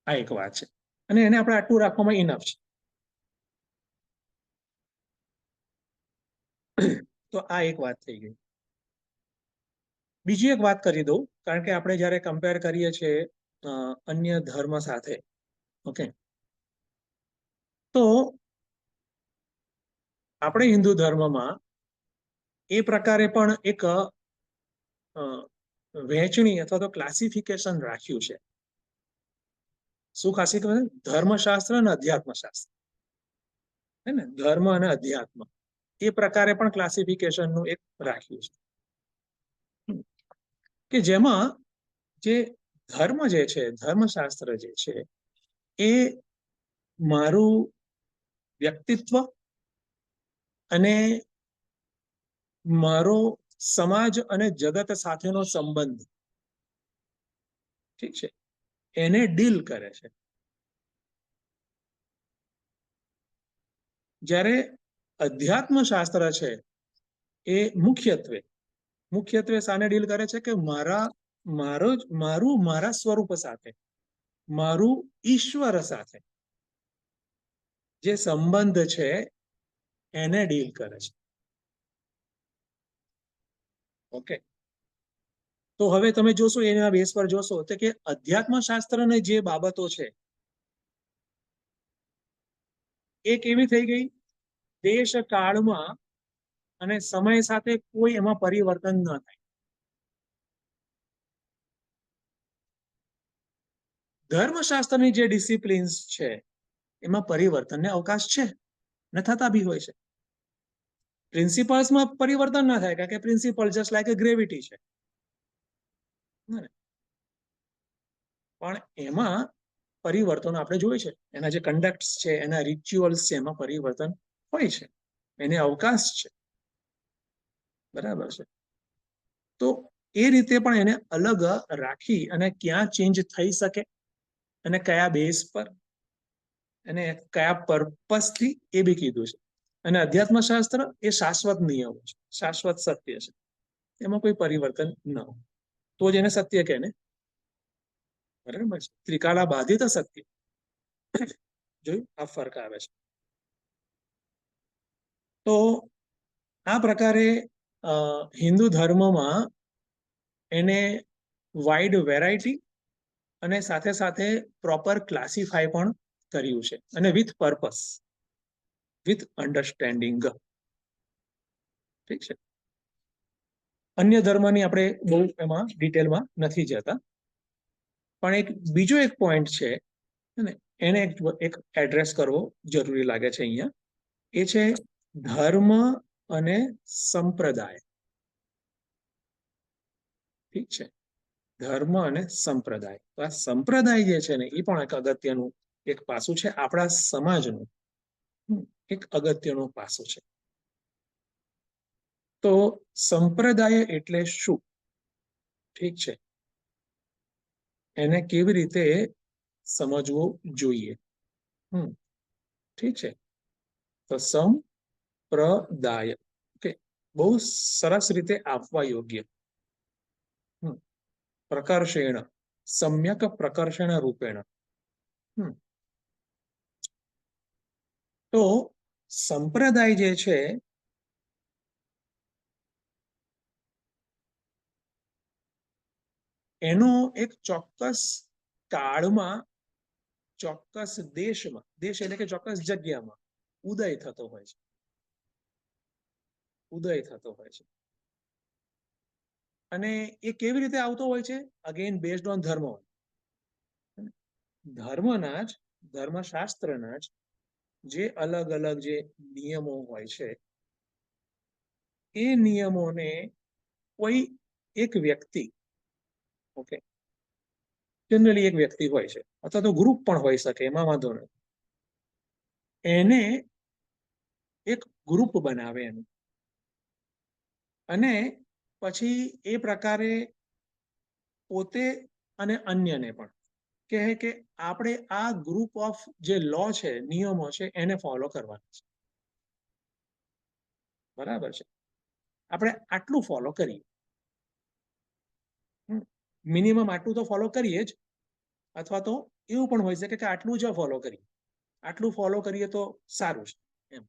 આ એક વાત છે, અને એને આપણે આટલું રાખવામાં ઇનફ છે. તો આ એક વાત થઈ ગઈ. બીજી એક વાત કરી દઉં, કારણ કે આપણે જ્યારે કમ્પેર કરીએ છીએ અન્ય ધર્મ સાથે, ઓકે, તો આપણે હિન્દુ ધર્મમાં એ પ્રકારે પણ એક વહેંચણી અથવા તો ક્લાસિફિકેશન રાખ્યું છે. શું ક્લાસિફિકેશન? ધર્મશાસ્ત્ર અને અધ્યાત્મશાસ્ત્ર, હે ને? ધર્મ અને અધ્યાત્મ. એ પ્રકારે પણ ક્લાસિફિકેશનનું એક રાખ્યું છે કે જેમાં જે ધર્મ જે છે, ધર્મશાસ્ત્ર જે છે, એ મારું વ્યક્તિત્વ અને મારો સમાજ અને જગત સાથેનો સંબંધ, ઠીક છે, એને ડીલ કરે છે. જ્યારે અધ્યાત્મ શાસ્ત્ર છે એ મુખ્યત્વે શાને ડીલ કરે છે કે મારા સ્વરૂપ સાથે, મારું ઈશ્વર સાથે જે સંબંધ છે એને ડીલ કરે છે. ઓકે, તો હવે તમે જોશો એના બેસ પર જોશો તો કે અધ્યાત્મ શાસ્ત્રની જે બાબતો છે એ કેવી થઈ ગઈ, દેશ કાળમાં અને સમય સાથે કોઈ એમાં પરિવર્તન ન થાય. ધર્મશાસ્ત્રની જે ડિસિપ્લિન્સ છે એમાં પરિવર્તનને અવકાશ છે ને થતા બી હોય છે. પ્રિન્સિપલ્સમાં પરિવર્તન ના થાય કારણ કે પ્રિન્સિપલ જસ્ટ લાઈક એ ગ્રેવિટી છે, પણ એમાં પરિવર્તન આપણે જોઈએ છે. એના જે કન્ડક્ટ છે, એના રિચ્યુઅલ્સ છે, એમાં પરિવર્તન હોય છે, એને અવકાશ છે. બરાબર છે. તો એ રીતે પણ એને અલગ રાખી અને ક્યાં ચેન્જ થઈ શકે અને કયા બેઝ પર અને કયા પર્પસથી એ બી કીધું છે. અને અધ્યાત્મ શાસ્ત્ર એ શાશ્વત નિયમો છે, શાશ્વત સત્ય છે, એમાં કોઈ પરિવર્તન ન હોય તો જ એને સત્ય કહે ને. બરાબર છે. ત્રિકાલા બાધિત સત્ય, જોયું આ ફરક આવે છે. તો આ પ્રકારે હિન્દુ ધર્મમાં એને વાઇડ વેરાયટી અને સાથે સાથે પ્રોપર ક્લાસિફાય પણ કર્યું છે, અને વિથ પર્પસ, વિથ અન્ડરસ્ટેન્ડિંગ. ઠીક છે. અન્ય ધર્મની આપણે બહુ એમાં ડિટેલમાં નથી જતા, પણ એક બીજો એક પોઈન્ટ છે એને એક એડ્રેસ કરવો જરૂરી લાગે છે અહીંયા. એ છે ધર્મ અને સંપ્રદાય. ઠીક છે, ધર્મ અને સંપ્રદાય. તો આ સંપ્રદાય જે છે ને એ પણ એક અગત્યનું એક પાસું છે, આપણા સમાજનું એક અગત્યનું પાસું છે. તો સંપ્રદાય એટલે શું, ઠીક છે, એને કેવી રીતે સમજવું જોઈએ. ઠીક છે. તો સંપ્રદાય, ઓકે, બહુ સરસ રીતે આપવા યોગ્ય. પ્રકર્ષેણ, સમ્યક પ્રકર્ષણ રૂપેણ. તો સંપ્રદાય જે છે એનો એક ચોક્કસ કાળમાં, ચોક્કસ દેશમાં, દેશ એટલે કે ચોક્કસ જગ્યામાં ઉદય થતો હોય છે, ઉદય થતો હોય છે. અને એ કેવી રીતે આવતો હોય છે, અગેન બેઝડ ઓન ધર્મ. ધર્મના જ, ધર્મશાસ્ત્રના જ જે અલગ અલગ જે નિયમો હોય છે એ નિયમોને કોઈ એક વ્યક્તિ, ઓકે, જનરલી એક વ્યક્તિ હોય છે અથવા તો ગ્રુપ પણ હોઈ શકે, એમાં વાંધો નથી, એને એક ગ્રુપ બનાવે એનું, અને પછી એ પ્રકારે પોતે અને અન્યને પણ કહે કે આપણે આ ગ્રુપ ઓફ જે લો છે, નિયમો છે, એને ફોલો કરવાના છે. બરાબર છે. આપણે આટલું ફોલો કરીએ, મિનિમમ આટલું તો ફોલો કરીએ જ, અથવા તો એવું પણ હોઈ શકે કે આટલું જ ફોલો કરીએ, આટલું ફોલો કરીએ તો સારું છે એમ.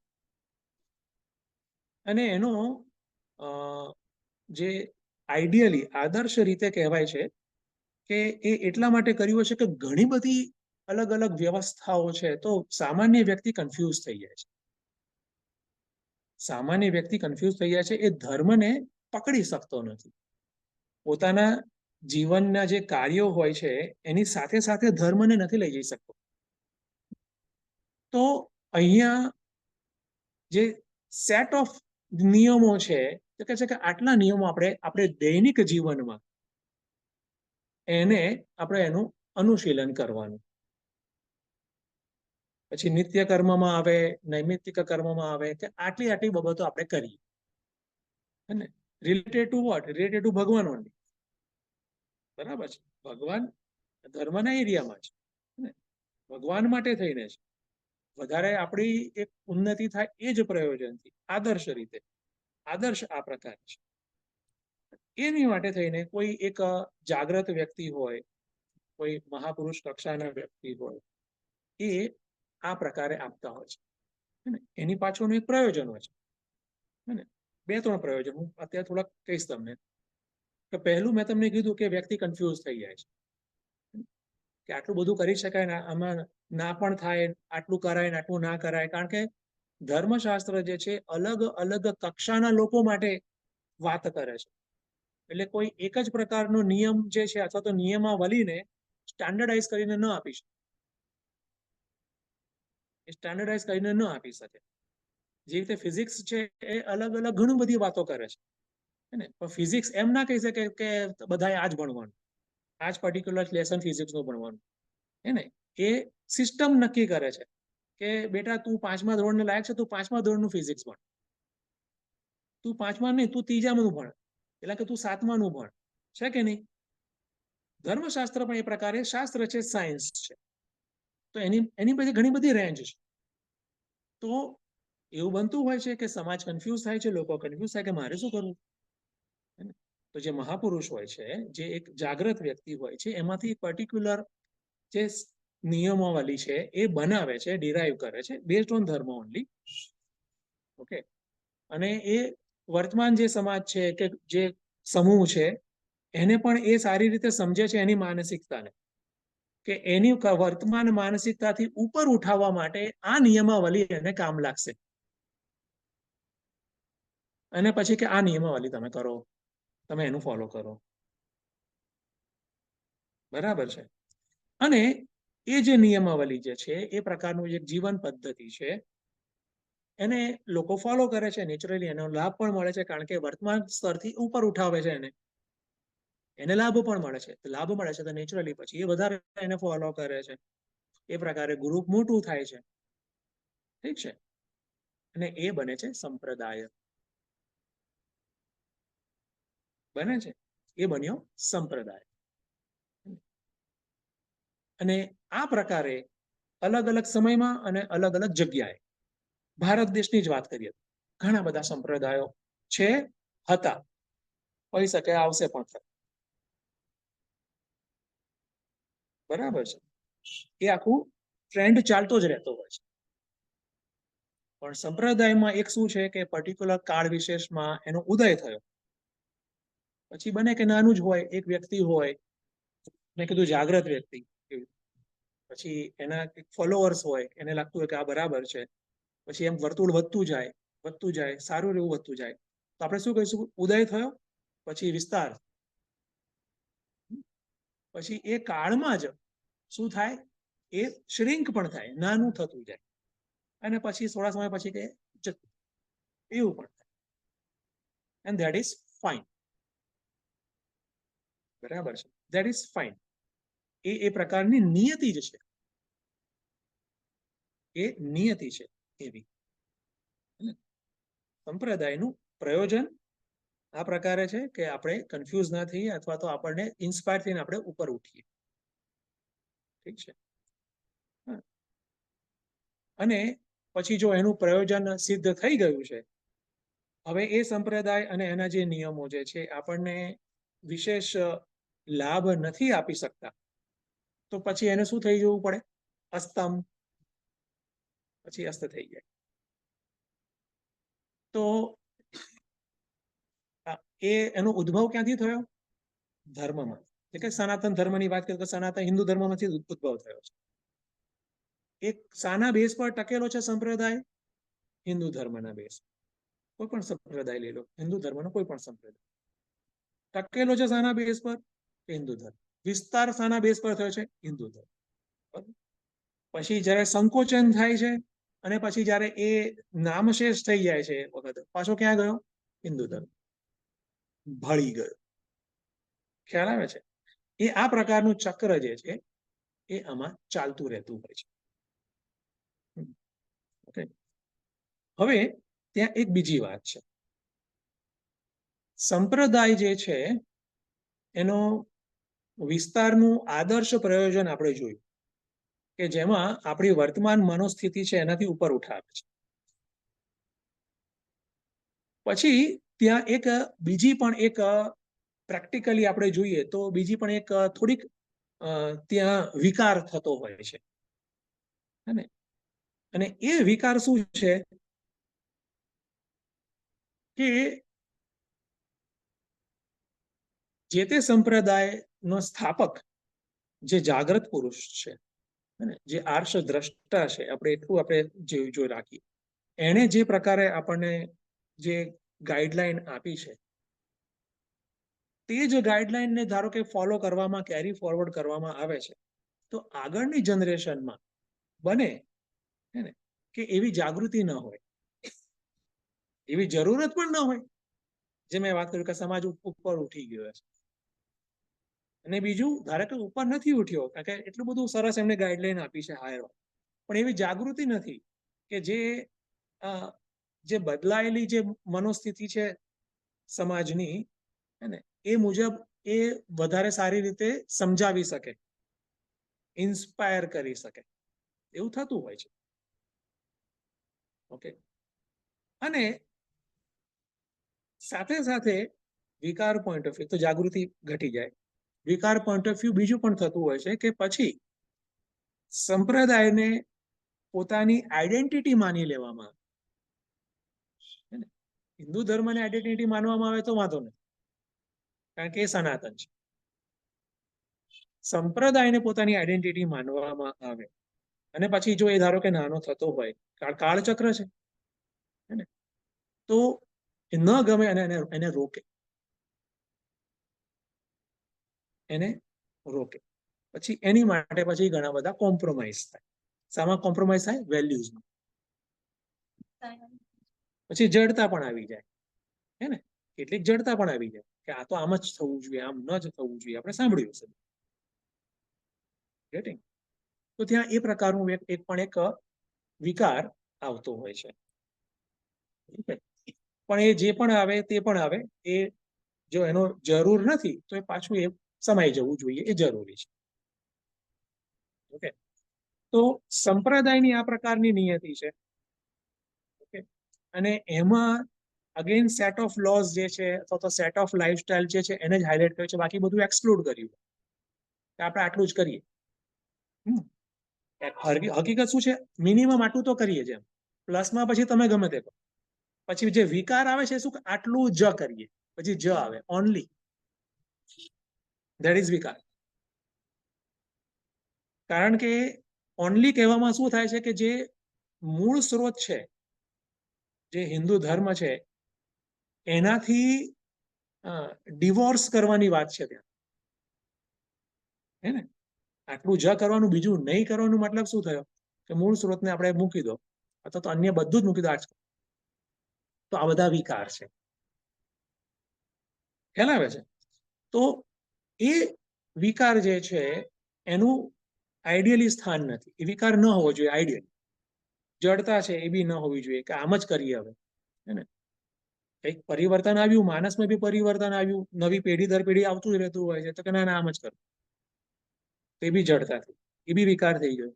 અને એનો જે આઈડિયલી આદર્શ રીતે કહેવાય છે કે એ એટલા માટે કર્યું છે કે ઘણી બધી અલગ અલગ વ્યવસ્થાઓ છે, તો સામાન્ય વ્યક્તિ કન્ફ્યુઝ થઈ જાય છે. સામાન્ય વ્યક્તિ કન્ફ્યુઝ થઈ જાય છે, એ ધર્મને પકડી શકતો નથી. પોતાના જીવનના જે કાર્યો હોય છે એની સાથે સાથે ધર્મને નથી લઈ જઈ શકતો. તો અહીંયા જે સેટ ઓફ નિયમો છે, તો કહે છે કે આટલા નિયમો આપણે દૈનિક જીવનમાં એને આપણે એનું અનુશીલન કરવાનું. પછી નિત્ય કર્મમાં આવે, નૈમિત્તિક કર્મમાં આવે કે આટલી બાબતો આપણે કરીએ. અને related to what? Related to ભગવાન ઓનલી. બરાબર છે. ભગવાન ધર્મના એરિયામાં છે, ભગવાન માટે થઈને છે. વધારે આપણી એક ઉન્નતિ થાય એ જ પ્રયોજનથી, આદર્શ રીતે. આદર્શ આ પ્રકાર છે. એની માટે થઈને કોઈ એક જાગ્રત વ્યક્તિ હોય, કોઈ મહાપુરુષ કક્ષાના વ્યક્તિ હોય, એ આ પ્રકારે આપતા હોય છે. એની પાછળનું એક પ્રયોજન હોય છે. 2-3 પ્રયોજન હું અત્યારે થોડાક કહીશ તમને. કે પહેલું મેં તમને કીધું કે વ્યક્તિ કન્ફ્યુઝ થઈ જાય છે કે આટલું બધું કરી શકાય ને આમાં ના પણ થાય, આટલું કરાય ને આટલું ના કરાય. કારણ કે ધર્મશાસ્ત્ર જે છે અલગ અલગ કક્ષાના લોકો માટે વાત કરે છે. એટલે કોઈ એક જ પ્રકારનો નિયમ જે છે અથવા તો નિયમાવલીને સ્ટાન્ડર્ડાઇઝ કરીને ન આપી શકે. સ્ટાન્ડર્ડાઇઝ કરીને ન આપી શકે. જે રીતે ફિઝિક્સ છે એ અલગ અલગ ઘણી બધી વાતો કરે છે. પણ ફિઝિક્સ એમ ના કહી શકે કે બધાએ આ જ ભણવાનું, આ જ પર્ટિક્યુલર લેસન ફિઝિક્સનું ભણવાનું. એ સિસ્ટમ નક્કી કરે છે કે બેટા તું 5મા ધોરણને લાયક છે, તું 5મા ધોરણનું ફિઝિક્સ ભણ. તું 5મા નહીં, તું 3જાનું ભણ, એટલે કે તું 7માનું ભણ. છે કે નહીં? ધર્મશાસ્ત્ર પણ એ પ્રકારે શાસ્ત્ર છે, સાયન્સ છે. તો એની પછી ઘણી બધી રેન્જ છે. તો એવું બનતું હોય છે કે સમાજ કન્ફ્યુઝ થાય છે, લોકો કન્ફ્યુઝ થાય કે મારે શું કરવું. તો જે મહાપુરુષ હોય છે, જે એક જાગ્રત વ્યક્તિ હોય છે, એમાંથી પર્ટિક્યુલર જે નિયમાવલી છે એ બનાવે છે, ડિરાઈવ કરે છે બેઝડ ઓન ધર્મ ઓનલી. ઓકે. અને એ વર્તમાન જે સમાજ છે કે જે સમૂહ છે એને પણ એ સારી રીતે સમજે છે, એની માનસિકતાને, કે એની વર્તમાન માનસિકતાથી ઉપર ઉઠાવવા માટે આ નિયમાવલી એને કામ લાગશે. અને પછી કે આ નિયમાવલી તમે કરો, તમે એનું ફોલો કરો. બરાબર છે. અને એ જે નિયમાવલી જે છે એ પ્રકારનું એક જીવન પદ્ધતિ છે, એને લોકો ફોલો કરે છે. નેચરલી એનો લાભ પણ મળે છે, કારણ કે વર્તમાન સ્તરથી ઉપર ઉઠાવે છે એને લાભ પણ મળે છે. લાભ મળે છે તો નેચરલી પછી એ વધારે એને ફોલો કરે છે. એ પ્રકારે ગ્રુપ મોટું થાય છે. ઠીક છે. અને એ બને છે સંપ્રદાય. બને છે એ બન્યો સંપ્રદાય. અને આ પ્રકારે અલગ અલગ સમયમાં અને અલગ અલગ જગ્યાએ, ભારત દેશની જ વાત કરીએ, ઘણા બધા સંપ્રદાયો છે, હતા, હોઈ શકે, આવશે પણ. બરાબર છે. એ આખું ટ્રેન્ડ ચાલતો જ રહેતો હોય છે. પણ સંપ્રદાયમાં એક શું છે કે પર્ટિક્યુલર કાળ વિશેષમાં એનો ઉદય થયો. પછી બને કે નાનું જ હોય, એક વ્યક્તિ હોય, મેં કીધું જાગ્રત વ્યક્તિ, પછી એના ફોલોઅર્સ હોય, એને લાગતું હોય કે આ બરાબર છે. પછી એમ વર્તુળ વધતું જાય, સારું એવું વધતું જાય. તો આપણે શું કહીશું? ઉદય થયો, પછી વિસ્તાર. પછી એ કાળમાં જ શું થાય? એ શ્રિંક પણ થાય, નાનું થતું જાય. અને પછી થોડા સમય પછી કે એવું પણ થાય. And that is fine. બરાબર છે. That is fine. એ પ્રકારની નિયતિ જ છે. એ નિયતિ છે એવી. સંપ્રદાયનું પ્રયોજન આ પ્રકારે છે કે આપણે કન્ફ્યુઝ ના થઈએ, અથવા તો આપણને ઇન્સ્પાયર થઈને આપણે ઉપર ઉઠીએ. ઠીક છે. અને પછી જો એનું પ્રયોજન સિદ્ધ થઈ ગયું છે, હવે એ સંપ્રદાય અને એના જે નિયમો જે છે આપણને વિશેષ લાભ નથી આપી શકતા, તો પછી એને શું થઈ જવું પડે? અસ્તમ. પછી અસ્ત થઈ જાય. તો એનો ઉદ્ભવ ક્યાંથી થયો? ધર્મમાં. એટલે કે સનાતન ધર્મની વાત કરીએ તો સનાતન હિન્દુ ધર્મમાંથી ઉદ્ભવ થયો છે. એક સાના બેઝ પર ટકેલો છે સંપ્રદાય? હિન્દુ ધર્મના બેઝ. કોઈ પણ સંપ્રદાય લઈ લો, હિન્દુ ધર્મનો કોઈ પણ સંપ્રદાય ટકેલો છે સાના બેઝ પર? હિન્દુ ધર્મ. વિસ્તાર સાના બેઝ પર થયો છે? હિન્દુ ધર્મ. પછી જ્યારે સંકોચન થાય છે અને પછી જ્યારે એ નામશેષ થઈ જાય છે એક વખત, પાછો ક્યાં ગયો? હિન્દુ ધર્મ ભળી ગયો. ખ્યાલ આવે છે? એ આ પ્રકારનું ચક્ર જે છે એ આમાં ચાલતું રહેતું હોય છે. ઓકે, હવે ત્યાં એક બીજી વાત છે. સંપ્રદાય જે છે એનો વિસ્તારનું આદર્શ પ્રયોજન આપણે જોયું કે જેમાં આપણી વર્તમાન મનોસ્થિતિ છે એનાથી ઉપર ઉઠાવે છે. પછી ત્યાં એક બીજી પણ એક પ્રેક્ટિકલી આપણે જોઈએ તો બીજી પણ એક થોડીક ત્યાં વિકાર થતો હોય છે, અને એ વિકાર શું છે કે જે તે સંપ્રદાયનો સ્થાપક જે જાગ્રત પુરુષ છે, જે આર્ષ દ્રષ્ટા છે, આપણે એટલું આપણે જોઈ રાખીએ, એણે જે પ્રકારે આપણને જે ગાઈડલાઈન આપી છે તે જ ગાઈડલાઈનને ધારો કે ફોલો કરવામાં, કેરી ફોરવર્ડ કરવામાં આવે છે તો આગળની જનરેશનમાં બને કે એવી જાગૃતિ ન હોય, એવી જરૂરત પણ ન હોય. જે મેં વાત કરી કે સમાજ ઉપર ઉઠી ગયો છે, અને બીજું ધારો કે ઉપર નથી ઉઠ્યો કારણ કે એટલું બધું સરસ એમને ગાઈડલાઈન આપી છે હાયર, પણ એવી જાગૃતિ નથી કે જે બદલાયેલી જે મનોસ્થિતિ છે સમાજની એ મુજબ એ વધારે સારી રીતે સમજાવી શકે, ઇન્સ્પાયર કરી શકે, એવું થતું હોય છે. ઓકે, અને સાથે સાથે વિકાર પોઈન્ટ ઓફ વ્યૂ તો જાગૃતિ ઘટી જાય. વિકાર પોઈન્ટ ઓફ વ્યૂ બીજું પણ થતું હોય છે કે પછી સંપ્રદાયને પોતાની આઈડેન્ટિટી માની લેવામાં આવે. હિન્દુ ધર્મને આઈડેન્ટિટી માનવામાં આવે તો વાંધો નથી, કારણ કે એ સનાતન છે. સંપ્રદાયને પોતાની આઈડેન્ટિટી માનવામાં આવે અને પછી જો એ ધારો કે નાનો થતો હોય, કાળચક્ર છે તો એ ન ગમે અને એને રોકે, પછી એની માટે પછી ઘણા બધા કોમ્પ્રોમાઇઝ થાય. સામાં કોમ્પ્રોમાઇઝ થાય? વેલ્યુઝમાં. પછી જડતા પણ આવી જાય, કેટલીક જડતા પણ આવી જાય કે આ તો આમ જ થવું જોઈએ, આમ ન જ થવું જોઈએ. આપણે સાંભળ્યું છે. ગેટિંગ? તો ત્યાં એ પ્રકારનું એક વિકાર આવતો હોય છે. પણ એ જે પણ આવે તે પણ આવે, એ જો એનો જરૂર નથી તો એ પાછું એ સમાઈ જવું જોઈએ, એ જરૂરી છે. ઓકે, તો સંપ્રદાયની આ પ્રકારની નિયતિ છે. ઓકે, અને એમાં અગેન સેટ ઓફ લોઝ જે છે અથવા તો સેટ ઓફ લાઈફસ્ટાઈલ જે છે એને જ હાઇલાઇટ કર્યું છે, બાકી બધું એક્સક્લુડ કર્યું કે આપણે આટલું જ કરીએ. હકીકત શું છે? મિનિમમ આટલું તો કરીએ જ, એમ પ્લસમાં પછી તમે ગમે તે કરો. પછી જે વિકાર આવે છે શું? આટલું જ કરીએ, પછી જ આવે ઓનલી, ધેટ ઇઝ વિકાર. કારણ કે ઓનલી કહેવામાં શું થાય છે કે જે મૂળ સ્ત્રોત છે, જે હિન્દુ ધર્મ છે, એનાથી ડિવોર્સ કરવાની વાત છે ત્યાં, હે ને? આટલું જ કરવાનું, બીજું નહીં કરવાનું, મતલબ શું થયો કે મૂળ સ્ત્રોતને આપણે મૂકી દો અથવા તો અન્ય બધું જ મૂકી દો. તો આ બધા વિકાર છે. ખ્યાલ આવે છે? તો એ વિકાર જે છે એનું આઈડિયલી સ્થાન નથી. એ વિકાર ન હોવો જોઈએ આઈડિયલ. જડતા છે એ બી ન હોવી જોઈએ કે આમ જ કરીએ હવે, હે ને? કંઈક પરિવર્તન આવ્યું, માણસમાં બી પરિવર્તન આવ્યું, નવી પેઢી દર પેઢી આવતું જ રહેતું હોય છે, તો કે ના આમ જ કરો, તે બી જડતા થઈ, એ બી વિકાર થઈ ગયો.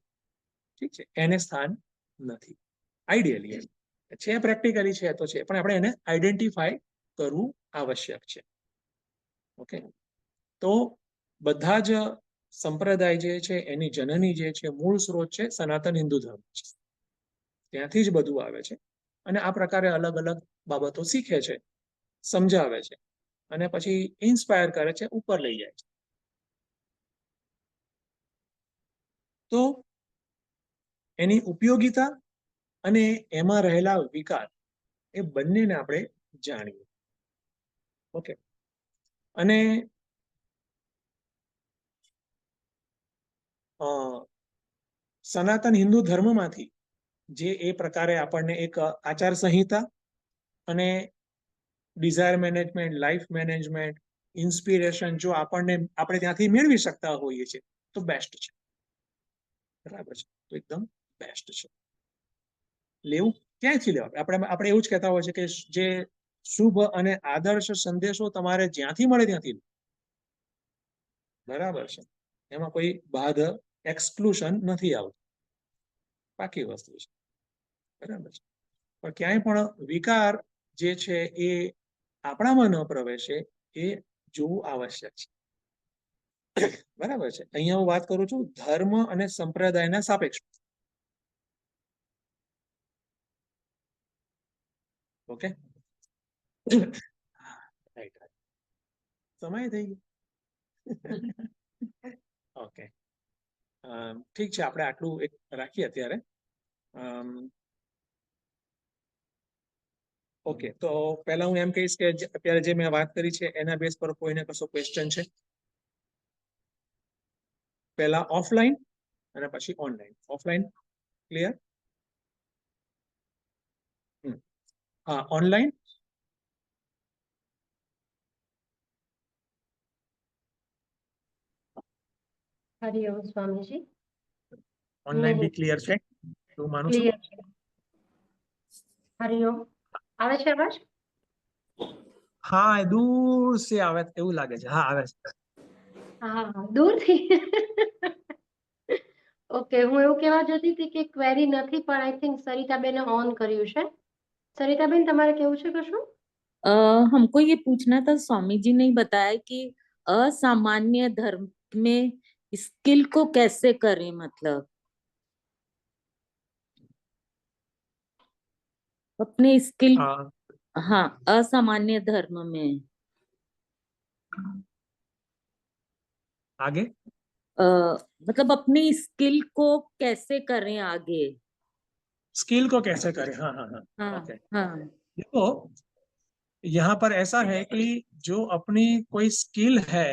ઠીક છે, એને સ્થાન નથી આઈડિયલી. છે પ્રેક્ટિકલી છે તો છે, પણ આપણે એને આઈડેન્ટિફાય કરવું આવશ્યક છે. ઓકે, તો બધા જ સંપ્રદાય જે છે એની જનની જે છે, મૂળ સ્ત્રોત છે સનાતન હિન્દુ ધર્મ છે. ત્યાંથી જ બધું આવે છે, અને આ પ્રકારે અલગ અલગ બાબતો શીખે છે, સમજાવે છે, અને પછી ઇન્સ્પાયર કરે છે, ઉપર લઈ જાય છે. તો એની ઉપયોગિતા અને એમાં રહેલા વિકાર એ બંનેને આપણે જાણીએ. ઓકે, અને સનાતન હિન્દુ ધર્મમાંથી જે એ પ્રકારે આપણને એક આચાર સંહિતા અને desire management, life management, inspiration જો આપણે ત્યાંથી મેળવી શકતા હોઈએ છીએ તો બેસ્ટ છે. બરાબર છે, તો એકદમ બેસ્ટ છે. લેવું ક્યાંયથી લેવા? આપણે એવું જ કહેતા હોય છે કે જે શુભ અને આદર્શ સંદેશો તમારે જ્યાંથી મળે ત્યાંથી. બરાબર છે, એમાં કોઈ બાધ એક્સક્લુશન નથી આવતું, બાકી વસ્તુ છે. બરાબર છે, પણ ક્યાંય પણ વિકાર જે છે એ આપણામાં ન પ્રવેશે એ જોવું આવશ્યક છે. બરાબર છે, અહીંયા હું વાત કરું છું ધર્મ અને સંપ્રદાયના સાપેક્ષ. ઓકે, રાઈટ, સમય થઈ ગયો. ઓકે, ઠીક છે, આપણે આટલું એક રાખીએ અત્યારે. ઓકે, તો પહેલા હું એમ કહીશ કે અત્યારે જે મેં વાત કરી છે એના બેઝ પર કોઈને કશો ક્વેશ્ચન છે? પહેલા ઓફલાઈન અને પછી ઓનલાઈન. Offline clear? હા, ઓનલાઈન. હરિઓમ સ્વામીજી. ઓનલાઈન બી ક્લિયર છે એવું માનું છું. ક્લિયર છે. હરિઓમ. આવે છે અવાજ? હા, દૂર સે આવે એવું લાગે છે. હા, આવે છે. હા, દૂરથી. ઓકે, હું એવું કહેવા જતી હતી કે ક્વેરી નથી, પણ આઈ થિંક સરિતાબેને ઓન કર્યું છે. सरिताबेन તમારે કેવું છે કશું? हमको ये पूछना था, स्वामी जी ने बताया कि असामान्य धर्म में स्किल को कैसे करें, मतलब अपने स्किल, हाँ, असामान्य धर्म में आगे मतलब अपनी स्किल को कैसे करें आगे। स्किल को कैसे करें, हाँ हाँ हाँ, हाँ ओके। हाँ देखो, यहाँ पर ऐसा है कि जो अपनी कोई स्किल है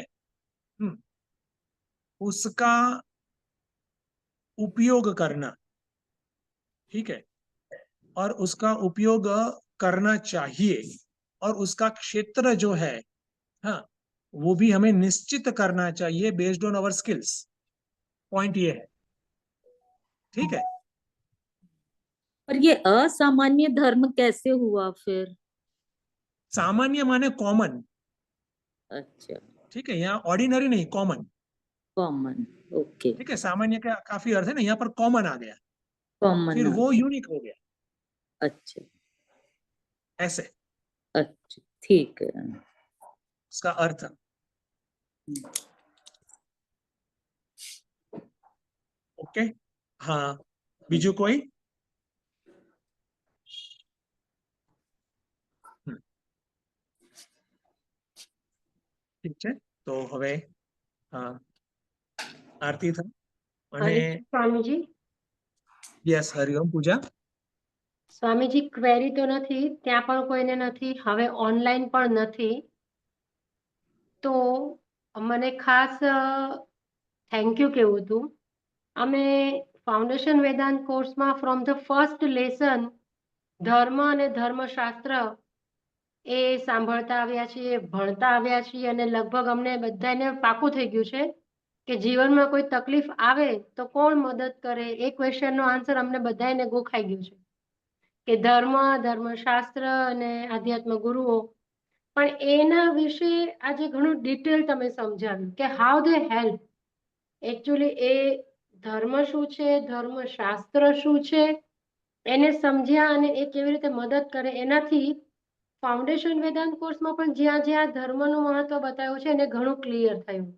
उसका उपयोग करना, ठीक है, और उसका उपयोग करना चाहिए, और उसका क्षेत्र जो है, हाँ, वो भी हमें निश्चित करना चाहिए based on our skills. Point ये है, ठीक है. पर ये असामान्य धर्म कैसे हुआ फिर? सामान्य माने कॉमन. अच्छा, ठीक है, यहाँ ऑर्डिनरी नहीं, कॉमन. कॉमन, ओके, ठीक है, सामान्य का काफी अर्थ है ना, यहाँ पर कॉमन आ गया, कॉमन, फिर वो यूनिक हो गया. अच्छा ऐसे अच्छा, ठीक है. उसका अर्थ. ओके, हाँ, બીજું કોઈ? ઠીક છે, તો હવે આરતી થઈ અને સ્વામીજી. યસ, હરિઓમ પૂજા. સ્વામીજી, ક્વેરી તો નથી, ત્યાં પણ કોઈને નથી, હવે ઓનલાઈન પણ નથી. તો મને ખાસ થેન્ક યુ કહેવું હતું. અમે ફાઉન્ડેશન વેદાંત કોર્સમાં ફ્રોમ ધ ફર્સ્ટ લેસન ધર્મ અને ધર્મશાસ્ત્ર એ સાંભળતા આવ્યા છીએ, ભણતા આવ્યા છીએ, અને લગભગ અમને બધાને પાકું થઈ ગયું છે કે જીવનમાં કોઈ તકલીફ આવે તો કોણ મદદ કરે, એ ક્વેશ્ચનનો આન્સર અમને બધાને ગોખાઈ ગયું છે કે ધર્મ, ધર્મશાસ્ત્ર અને આધ્યાત્મ ગુરુઓ. પણ એના વિશે આજે ઘણું ડિટેલ તમે સમજાવ્યું કે હાઉ ધે હેલ્પ. એકચ્યુઅલી એ ધર્મ શું છે, ધર્મશાસ્ત્ર શું છે, એને સમજ્યા અને એ કેવી રીતે મદદ કરે, એનાથી ફાઉન્ડેશન વેદાંત કોર્સમાં પણ જ્યાં જ્યાં ધર્મનું મહત્વ બતાવ્યું છે એને ઘણું ક્લિયર થયું.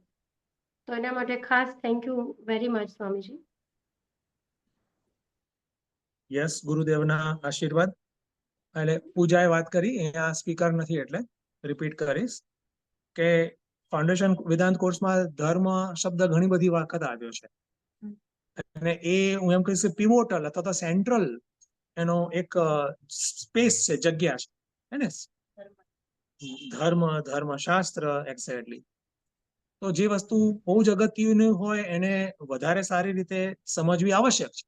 તો એના માટે ખાસ thank you very much Swamiji. Yes, ગુરુદેવના આશીર્વાદ. એટલે પૂજાએ વાત કરી, અહીંયા સ્પીકર નથી એટલે રિપીટ કરીશ કે ફાઉન્ડેશન વેદાંત કોર્સમાં ધર્મ શબ્દ ઘણી બધી વખત આવ્યો છે, અને એ હું એમ કહીશ પિવોટલ અથવા તો સેન્ટ્રલ એનો એક સ્પેસ છે, જગ્યા છે, હે ને? ધર્મ, ધર્મશાસ્ત્ર, એક્ઝેક્ટલી. તો જે વસ્તુ બહુ જ અગત્યની હોય એને વધારે સારી રીતે સમજવી આવશ્યક છે.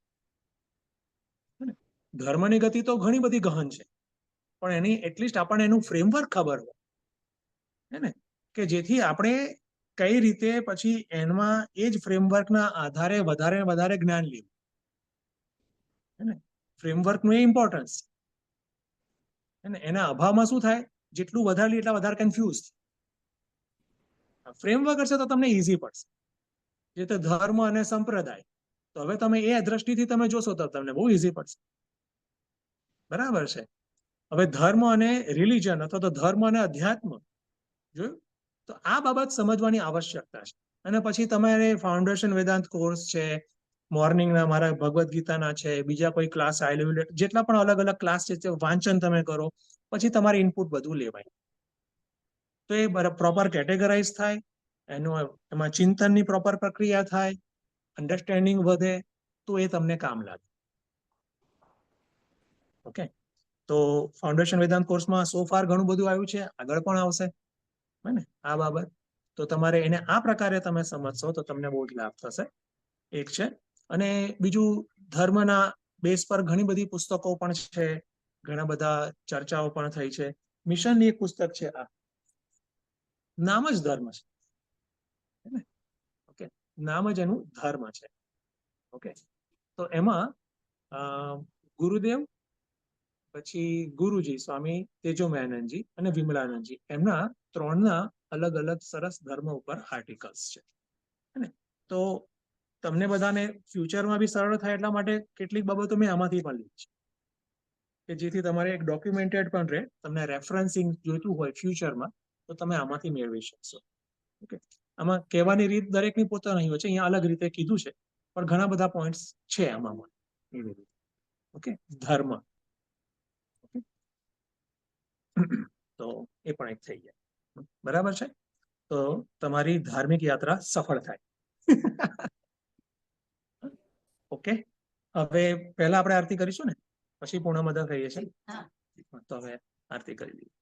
ધર્મની ગતિ તો ઘણી બધી ગહન છે, પણ એની એટલીસ્ટ આપણને એનું ફ્રેમવર્ક ખબર હોય, હે ને, કે જેથી આપણે કઈ રીતે પછી એમાં એ જ ફ્રેમવર્કના આધારે વધારે વધારે જ્ઞાન લેવું, હે ને. ફ્રેમવર્કનું એ ઇમ્પોર્ટન્સ, હે ને. એના અભાવમાં શું થાય, જેટલું વધારે લે એટલા વધારે કન્ફ્યુઝ. ફ્રેમવર્ક હશે તો તમને ઈઝી પડશે. જે તો ધર્મ અને સંપ્રદાય, તો હવે તમે એ દ્રષ્ટિથી તમે જોશો તો તમને બહુ ઈઝી પડશે. બરાબર છે. હવે ધર્મ અને રિલિજન અથવા તો ધર્મ અને અધ્યાત્મ જોયું, તો આ બાબત સમજવાની આવશ્યકતા છે. અને પછી તમારે ફાઉન્ડેશન વેદાંત કોર્સ છે, મોર્નિંગના મારા ભગવદ્ ગીતાના છે, બીજા કોઈ ક્લાસ જેટલા પણ અલગ અલગ ક્લાસ છે તે વાંચન તમે કરો, પછી તમારે ઇનપુટ બધું લેવાય, તો એ પ્રોપર કેટેગરાઇઝ થાય, એનું એમાં ચિંતનની પ્રોપર પ્રક્રિયા થાય, અન્ડરસ્ટેન્ડિંગ વધે, તો એ તમને કામ લાગે. ઓકે, તો ફાઉન્ડેશન વેદાંત કોર્સમાં સો ફાર ઘણું બધું આવ્યું છે, આગળ પણ આવશે, હે ને, આ બાબત. તો તમારે એને આ પ્રકારે તમે સમજશો તો તમને બહુ જ લાભ થશે, એક છે. અને બીજું, ધર્મના બેઝ પર ઘણી બધી પુસ્તકો પણ છે, ઘણા બધા ચર્ચાઓ પણ થઈ છે. મિશનની એક પુસ્તક છે, આ નામ જ ધર્મ છે, હે ને. ઓકે, નામ જ એનું ધર્મ છે. ઓકે, તો એમાં ગુરુદેવ, પછી ગુરુજી સ્વામી તેજોમયાનંદજી અને વિમલાનંદજી, એમના ત્રણના અલગ અલગ સરસ ધર્મ ઉપર આર્ટિકલ્સ છે, ને. તો તમને બધાને ફ્યુચરમાં બી સરળ થાય એટલા માટે કેટલીક બાબતો મેં આમાંથી પણ લીધી છે, કે જેથી તમારે એક ડોક્યુમેન્ટેડ પણ રહે, તમને રેફરન્સિંગ જોઈતું હોય ફ્યુચરમાં તો તમે આમાંથી મેળવી શકશો. ઓકે, આમાં કહેવાની રીત દરેકની પોતાની હોય છે, અહીંયા અલગ રીતે કીધું છે, પણ ઘણા બધા પોઈન્ટ્સ છે આમાં એવી રીતે. ઓકે, ધર્મ. તો એ પણ એક થઈ જાય, બરાબર છે. તો તમારી ધાર્મિક યાત્રા સફળ થાય. ઓકે, હવે પહેલા આપણે આરતી કરીશું ને, પછી પૂર્ણ મદન કહીએ છીએ. તો હવે આરતી કરી લઈએ.